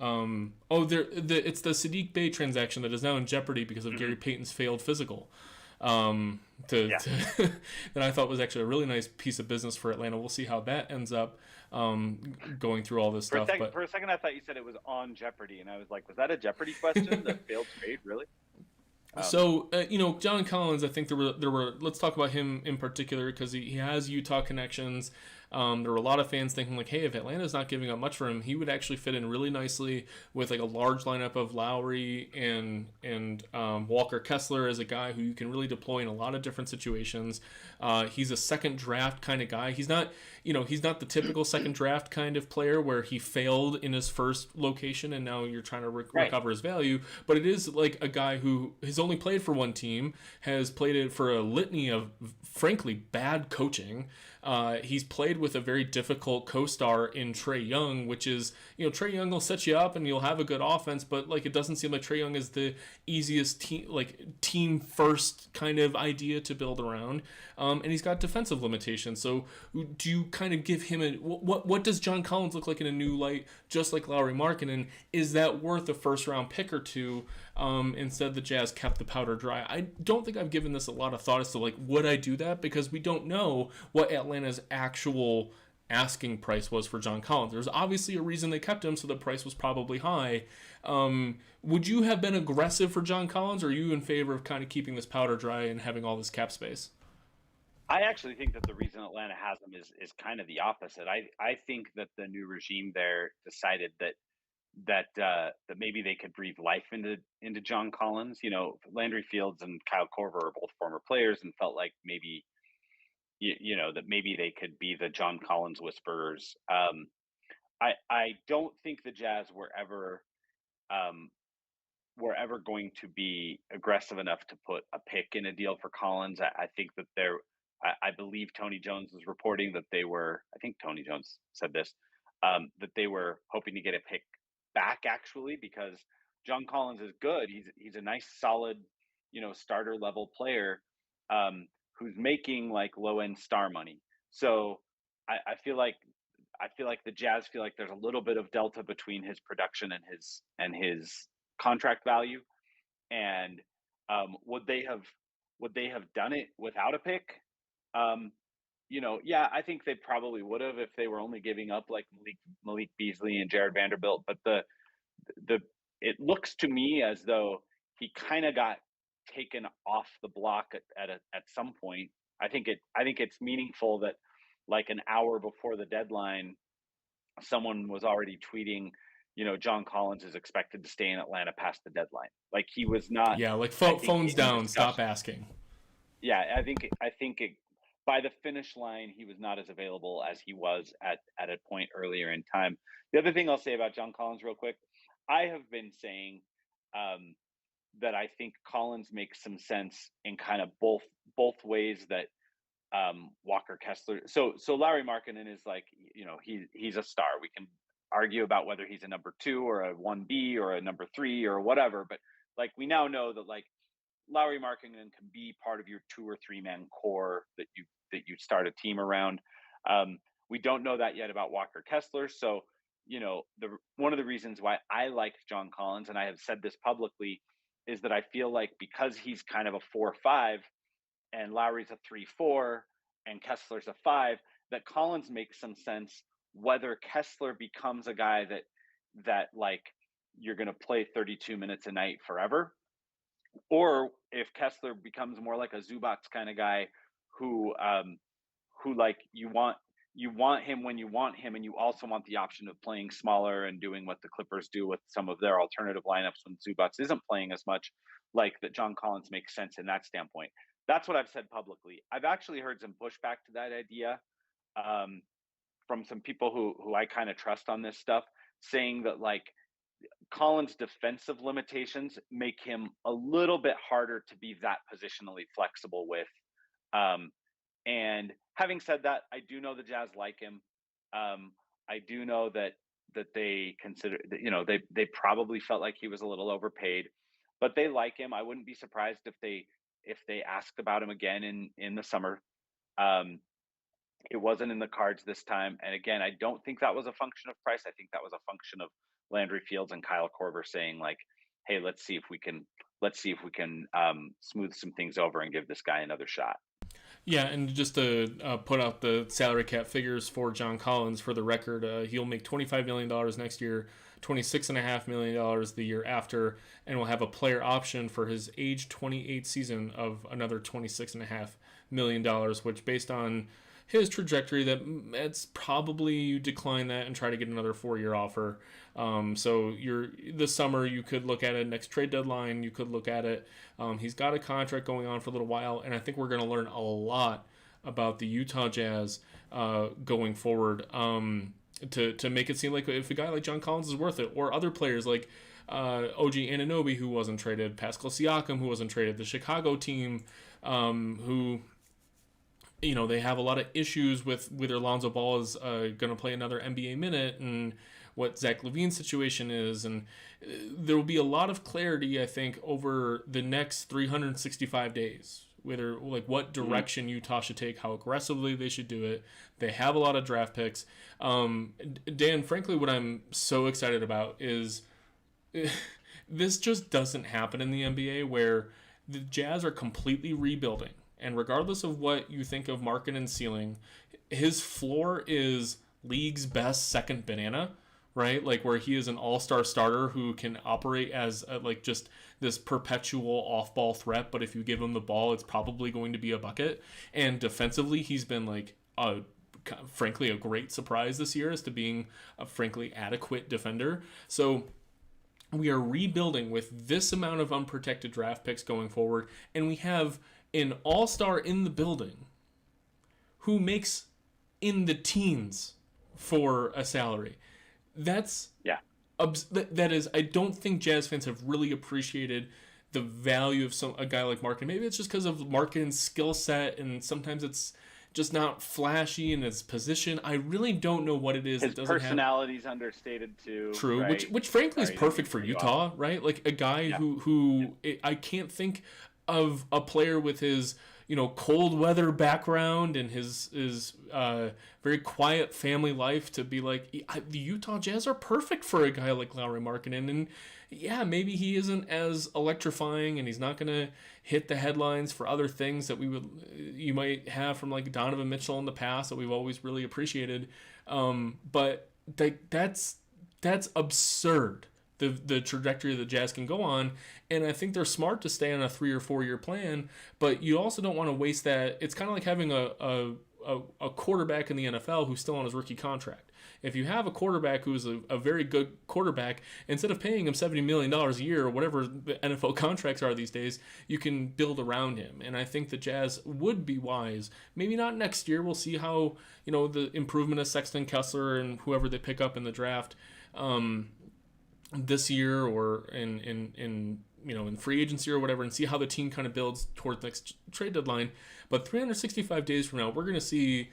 It's the Sadiq Bey transaction that is now in jeopardy because of Gary Payton's failed physical. That I thought was actually a really nice piece of business for Atlanta. We'll see how that ends up going through all this stuff. For a second, I thought you said it was on Jeopardy, and I was like, was that a Jeopardy question? The failed trade, really? John Collins, I think there were. Let's talk about him in particular because he has Utah connections. There were a lot of fans thinking like, hey, if Atlanta's not giving up much for him, he would actually fit in really nicely with like a large lineup of Lowry and Walker Kessler as a guy who you can really deploy in a lot of different situations. He's a second draft kind of guy. He's not the typical second draft kind of player where he failed in his first location and now you're trying to recover his value. But it is like a guy who has only played for one team, has played it for a litany of frankly bad coaching. He's played with a very difficult co-star in Trae Young, which is, Trae Young will set you up and you'll have a good offense, but like it doesn't seem like Trae Young is the easiest team first kind of idea to build around. And he's got defensive limitations. So do you kind of give him what does John Collins look like in a new light, just like Lauri Markkanen? Is that worth a first round pick or two? Instead, the Jazz kept the powder dry. I don't think I've given this a lot of thought as to like, would I do that? Because we don't know what Atlanta's actual asking price was for John Collins. There's obviously a reason they kept him, so the price was probably high. Would you have been aggressive for John Collins, or are you in favor of kind of keeping this powder dry and having all this cap space? I actually think that the reason Atlanta has him is kind of the opposite. I think that the new regime there decided that maybe they could breathe life into John Collins. Landry Fields and Kyle Korver are both former players and felt like maybe that maybe they could be the John Collins whisperers. I don't think the Jazz were ever going to be aggressive enough to put a pick in a deal for Collins. I think that I believe Tony Jones was reporting that I think Tony Jones said this, that they were hoping to get a pick back actually, because John Collins is good. He's a nice, solid, starter level player who's making like low end star money. So I feel like the Jazz feel like there's a little bit of delta between his production and his contract value. And would they have done it without a pick? I think they probably would have if they were only giving up like Malik Beasley and Jared Vanderbilt. But it looks to me as though he kind of got taken off the block at some point. I think it's meaningful that like an hour before the deadline, someone was already tweeting, John Collins is expected to stay in Atlanta past the deadline. Like he was not. Yeah, like phones down, stop asking. Yeah, I think by the finish line, he was not as available as he was at a point earlier in time. The other thing I'll say about John Collins real quick, I have been saying that I think Collins makes some sense in kind of both ways that Walker Kessler. So Lauri Markkanen is like, he's a star. We can argue about whether he's a number 2 or a 1B or a number 3 or whatever, but like we now know that like Lauri Markkanen can be part of your 2 or 3 man core that you start a team around. We don't know that yet about Walker Kessler. So, one of the reasons why I like John Collins, and I have said this publicly, is that I feel like because he's kind of a 4-5 and Lowry's a 3-4 and Kessler's a 5, that Collins makes some sense whether Kessler becomes a guy that like you're going to play 32 minutes a night forever, or if Kessler becomes more like a Zubac kind of guy who like you want him when you want him, and you also want the option of playing smaller and doing what the Clippers do with some of their alternative lineups when Zubac isn't playing as much, like that John Collins makes sense in that standpoint. That's what I've said publicly. I've actually heard some pushback to that idea from some people who I kind of trust on this stuff, saying that like Collins' defensive limitations make him a little bit harder to be that positionally flexible with. And having said that, I do know the Jazz like him. I do know that they consider that, they probably felt like he was a little overpaid, but they like him. I wouldn't be surprised if they asked about him again in the summer. It wasn't in the cards this time. And again, I don't think that was a function of price. I think that was a function of Landry Fields and Kyle Korver saying like, hey, let's see if we can smooth some things over and give this guy another shot. Yeah, and just to put out the salary cap figures for John Collins for the record, he'll make $25 million next year, $26.5 million the year after, and will have a player option for his age 28 season of another $26.5 million, which based on his trajectory, that it's probably you decline that and try to get another 4-year offer. So this summer you could look at it next trade deadline. You could look at it. He's got a contract going on for a little while, and I think we're going to learn a lot about the Utah Jazz going forward. To make it seem like if a guy like John Collins is worth it, or other players like OG Anunoby, who wasn't traded, Pascal Siakam, who wasn't traded, the Chicago team, who, they have a lot of issues with whether Lonzo Ball is going to play another NBA minute, and what Zach LaVine's situation is, and there will be a lot of clarity, I think, over the next 365 days. Whether, like, what direction Utah should take, how aggressively they should do it. They have a lot of draft picks. Dan, frankly, what I'm so excited about is this just doesn't happen in the NBA, where the Jazz are completely rebuilding. And regardless of what you think of Markkanen's ceiling, his floor is league's best second banana, right? Like, where he is an all-star starter who can operate as just this perpetual off-ball threat, but if you give him the ball, it's probably going to be a bucket. And defensively, he's been frankly a great surprise this year as to being a frankly adequate defender. So we are rebuilding with this amount of unprotected draft picks going forward, and we have an all-star in the building who makes in the teens for a salary. That's that is, I don't think Jazz fans have really appreciated the value of a guy like Markkanen. Maybe it's just because of Markkanen's skill set, and sometimes it's just not flashy in his position. I really don't know what it is. His personality's understated too. True, right? which frankly is perfect for Utah, right? Like a guy who I can't think of a player with his cold weather background and his very quiet family life to be like, the Utah Jazz are perfect for a guy like Lauri Markkanen. And yeah, maybe he isn't as electrifying, and he's not going to hit the headlines for other things that you might have from like Donovan Mitchell in the past that we've always really appreciated. But that's absurd. The trajectory the Jazz can go on, and I think they're smart to stay on a 3 or 4 year plan, but you also don't want to waste that. It's kind of like having a quarterback in the NFL who's still on his rookie contract. If you have a quarterback who's a very good quarterback, instead of paying him $70 million a year or whatever the NFL contracts are these days, you can build around him. And I think the Jazz would be wise. Maybe not next year. We'll see how, the improvement of Sexton, Kessler, and whoever they pick up in the draft this year, or in free agency or whatever, and see how the team kind of builds towards the next trade deadline. But 365 days from now, we're going to see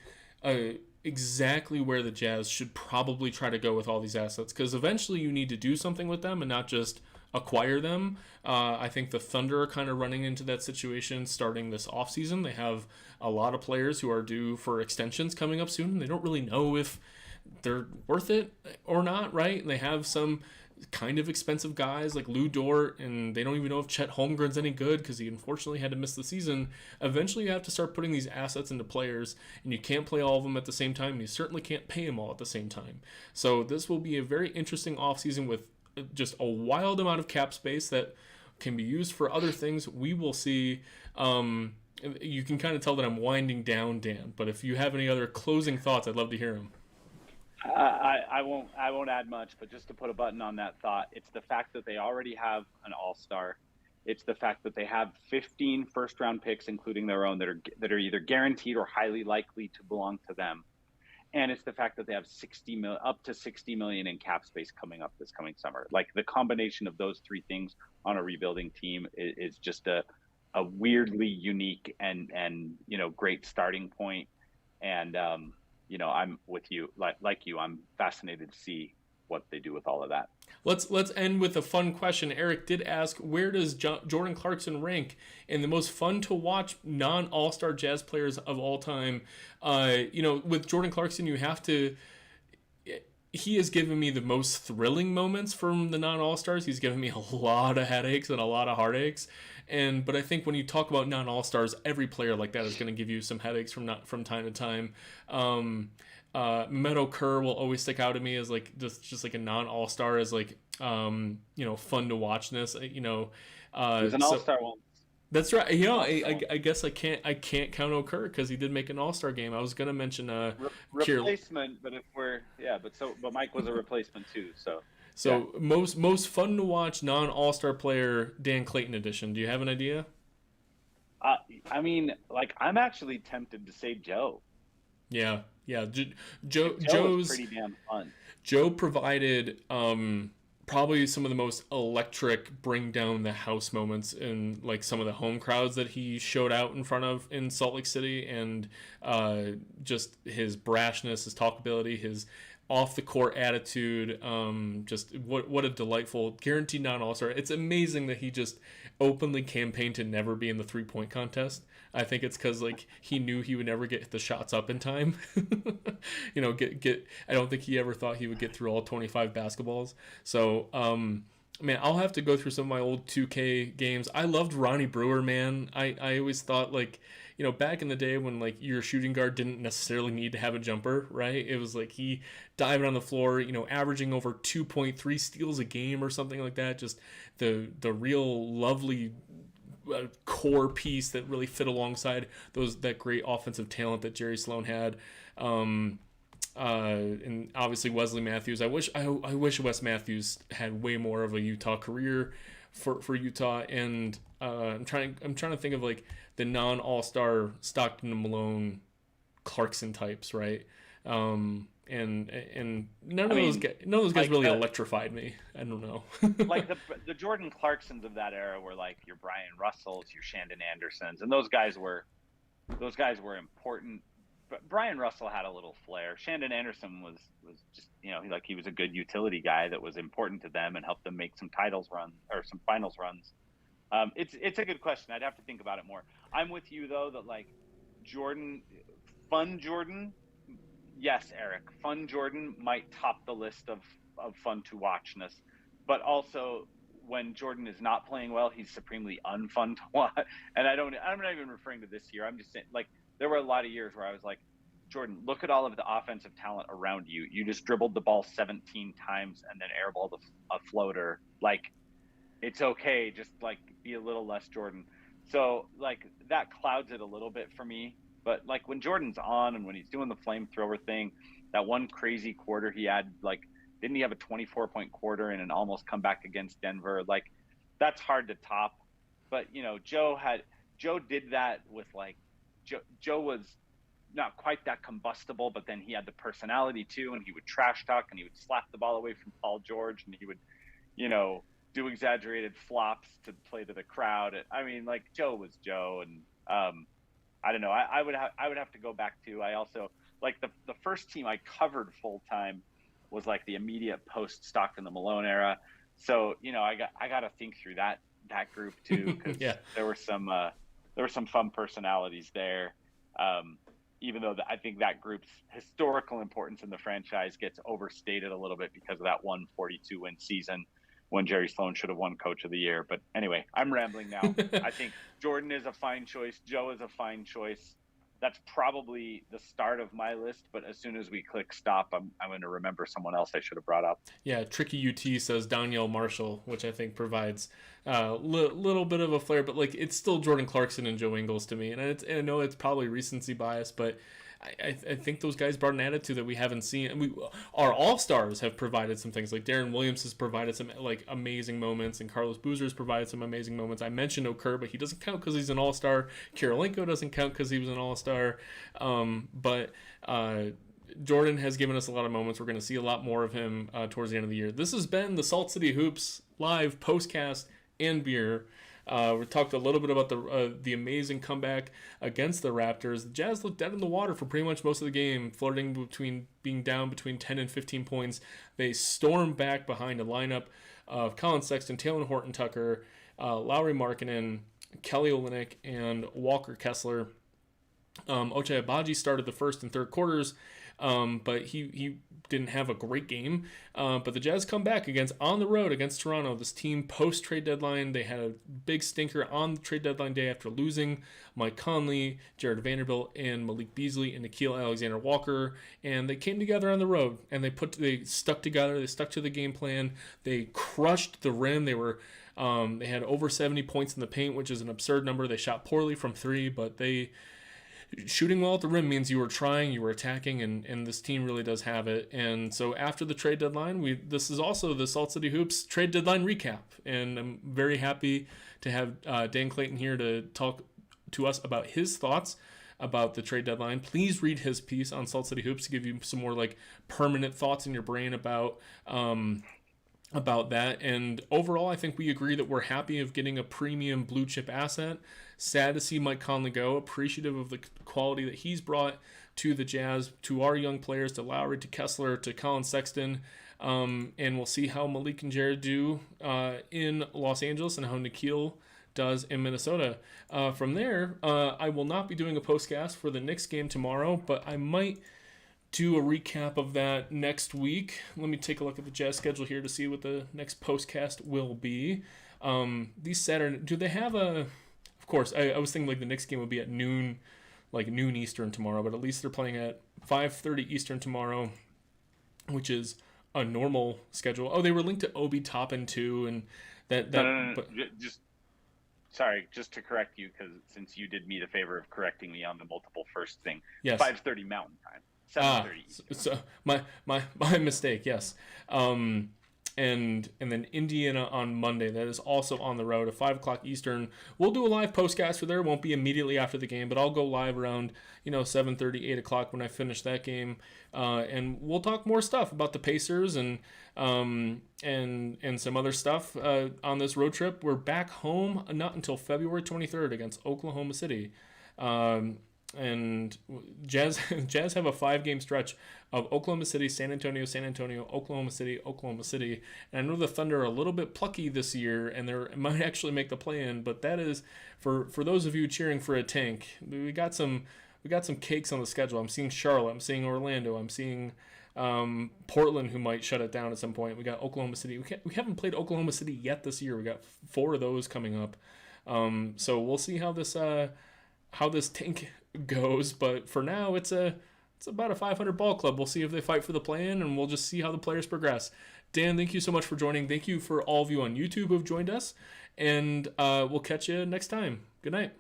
exactly where the Jazz should probably try to go with all these assets, because eventually you need to do something with them and not just acquire them. I think the Thunder are kind of running into that situation starting this offseason. They have a lot of players who are due for extensions coming up soon, and they don't really know if they're worth it or not, right? And they have some kind of expensive guys like Lou Dort, and they don't even know if Chet Holmgren's any good because he unfortunately had to miss the season. Eventually you have to start putting these assets into players, and you can't play all of them at the same time, and you certainly can't pay them all at the same time. So this will be a very interesting offseason with just a wild amount of cap space that can be used for other things. We will see. You can kind of tell that I'm winding down, Dan, but if you have any other closing thoughts, I'd love to hear them. I won't add much, but just to put a button on that thought, it's the fact that they already have an all-star. It's the fact that they have 15 first-round picks, including their own, that are either guaranteed or highly likely to belong to them. And it's the fact that they have up to $60 million in cap space coming up this coming summer. Like, the combination of those three things on a rebuilding team is just a weirdly unique and great starting point. And I'm with you, like you. I'm fascinated to see what they do with all of that. Let's end with a fun question. Eric did ask, where does Jordan Clarkson rank in the most fun to watch non-All-Star Jazz players of all time? With Jordan Clarkson, he has given me the most thrilling moments from the non-All-Stars. He's given me a lot of headaches and a lot of heartaches. But I think when you talk about non-All-Stars, every player like that is going to give you some headaches from time to time. Meadow Kerr will always stick out to me as like just like a non-All-Star, as like fun to watch this. He was an All-Star once. That's right. You know, Also, I guess I can't count Okur because he did make an All-Star game. I was gonna mention Kier. replacement, but if we're yeah, but Mike was a replacement too. So yeah, So most fun to watch non All-Star player Dan Clayton edition. Do you have an idea? uh, I mean, like I'm actually tempted to say Joe. Yeah, yeah. Like Joe was Joe's pretty damn fun. Joe provided probably some of the most electric bring down the house moments in like some of the home crowds that he showed out in front of in Salt Lake City, and just his brashness, his talkability, his off the court attitude. Just what a delightful guaranteed non All Star. It's amazing that he just openly campaigned to never be in the 3-point contest. I think it's because like he knew he would never get the shots up in time. Get. I don't think he ever thought he would get through all 25 basketballs. So man, I'll have to go through some of my old 2K games. I loved Ronnie Brewer, man. I always thought like, back in the day when like your shooting guard didn't necessarily need to have a jumper, right? It was like he diving on the floor, averaging over 2.3 steals a game or something like that. Just the real lovely core piece that really fit alongside that great offensive talent that Jerry Sloan had. And obviously Wesley Matthews. I wish Wes Matthews had way more of a Utah career for Utah. And I'm trying to think of like the non All Star Stockton and Malone Clarkson types, right? And none of those guys Like really electrified me. I don't know. like the Jordan Clarksons of that era were like your Brian Russells, your Shandon Andersons, and those guys were important. But Brian Russell had a little flair. Shandon Anderson was just he was a good utility guy that was important to them and helped them make some titles run or some finals runs. It's a good question. I'd have to think about it more. I'm with you though that like Jordan, fun Jordan, yes, Eric, fun Jordan might top the list of fun to watchness, but also when Jordan is not playing well, he's supremely unfun to watch. And I'm not even referring to this year. I'm just saying like there were a lot of years where I was like, Jordan, look at all of the offensive talent around you. You just dribbled the ball 17 times and then airballed a floater. Like it's okay, just like be a little less Jordan. So like that clouds it a little bit for me. But like when Jordan's on and when he's doing the flamethrower thing, that one crazy quarter he had, like didn't he have a 24-point quarter and an almost comeback against Denver? Like that's hard to top. But Joe did that with like Joe was not quite that combustible, but then he had the personality too, and he would trash talk and he would slap the ball away from Paul George and he would, you know, do exaggerated flops to play to the crowd. I mean, like Joe was Joe, and I don't know. I would have to go back to. I also like the first team I covered full time was like the immediate post Stockton the Malone era. So I got to think through that group too because Yeah. there were some fun personalities there. Even though I think that group's historical importance in the franchise gets overstated a little bit because of that 142 win season when Jerry Sloan should have won Coach of the Year. But anyway, I'm rambling now. I think Jordan is a fine choice. Joe is a fine choice. That's probably the start of my list. But as soon as we click stop, I'm going to remember someone else I should have brought up. Yeah, Tricky UT says Danielle Marshall, which I think provides a little bit of a flair, but like it's still Jordan Clarkson and Joe Ingles to me. And I know it's probably recency bias, but I think those guys brought an attitude that we haven't seen. And our all-stars have provided some things. Like Darren Williams has provided some like amazing moments, and Carlos Boozer has provided some amazing moments. I mentioned Okur, but he doesn't count because he's an all-star. Kirilenko doesn't count because he was an all-star. But Jordan has given us a lot of moments. We're going to see a lot more of him towards the end of the year. This has been the Salt City Hoops live postcast and beer. We talked a little bit about the amazing comeback against the Raptors. The Jazz looked dead in the water for pretty much most of the game, flirting between being down between 10 and 15 points. They stormed back behind a lineup of Colin Sexton, Taylor Horton Tucker, Lowry Markkanen, Kelly Olynyk, and Walker Kessler. Ochai Agbaji started the first and third quarters, but he didn't have a great game, but the Jazz come back on the road against Toronto. This team post trade deadline, they had a big stinker on the trade deadline day after losing Mike Conley, Jared Vanderbilt, and Malik Beasley and Nickeil Alexander-Walker, and they came together on the road and they stuck together. They stuck to the game plan. They crushed the rim. They had over 70 points in the paint, which is an absurd number. They shot poorly from three, but shooting well at the rim means you were trying, you were attacking, and this team really does have it. And so after the trade deadline, this is also the Salt City Hoops trade deadline recap. And I'm very happy to have Dan Clayton here to talk to us about his thoughts about the trade deadline. Please read his piece on Salt City Hoops to give you some more like permanent thoughts in your brain about that. And overall, I think we agree that we're happy of getting a premium blue chip asset. Sad to see Mike Conley go. Appreciative of the quality that he's brought to the Jazz, to our young players, to Lowry, to Kessler, to Colin Sexton. And we'll see how Malik and Jared do in Los Angeles and how Nickeil does in Minnesota. From there, I will not be doing a postcast for the Knicks game tomorrow, but I might do a recap of that next week. Let me take a look at the Jazz schedule here to see what the next postcast will be. These Saturday, do they have of course, I was thinking like the Knicks game would be at noon Eastern tomorrow, but at least they're playing at 5:30 Eastern tomorrow, which is a normal schedule. Oh, they were linked to Obi Toppin too, and that. No. But, just to correct you, because since you did me the favor of correcting me on the multiple first thing, yes. 5:30 Mountain Time, 7:30. So my mistake. Yes. And then Indiana on Monday. That is also on the road at 5 o'clock Eastern. We'll do a live postcast for there. It won't be immediately after the game, but I'll go live around 7:30, 8 o'clock when I finish that game, and we'll talk more stuff about the Pacers and some other stuff on this road trip. We're back home not until February 23rd against Oklahoma City. And Jazz have a 5-game stretch of Oklahoma City, San Antonio, Oklahoma City. And I know the Thunder are a little bit plucky this year, and they might actually make the play-in. But that is for those of you cheering for a tank. We got some cakes on the schedule. I'm seeing Charlotte. I'm seeing Orlando. I'm seeing Portland, who might shut it down at some point. We got Oklahoma City. We haven't played Oklahoma City yet this year. We got 4 of those coming up. So we'll see how this tank goes, but for now it's about a 500 ball club. We'll see if they fight for the play-in, and we'll just see how the players progress. Dan, thank you so much for joining. Thank you for all of you on YouTube who have joined us, and we'll catch you next time. Good night.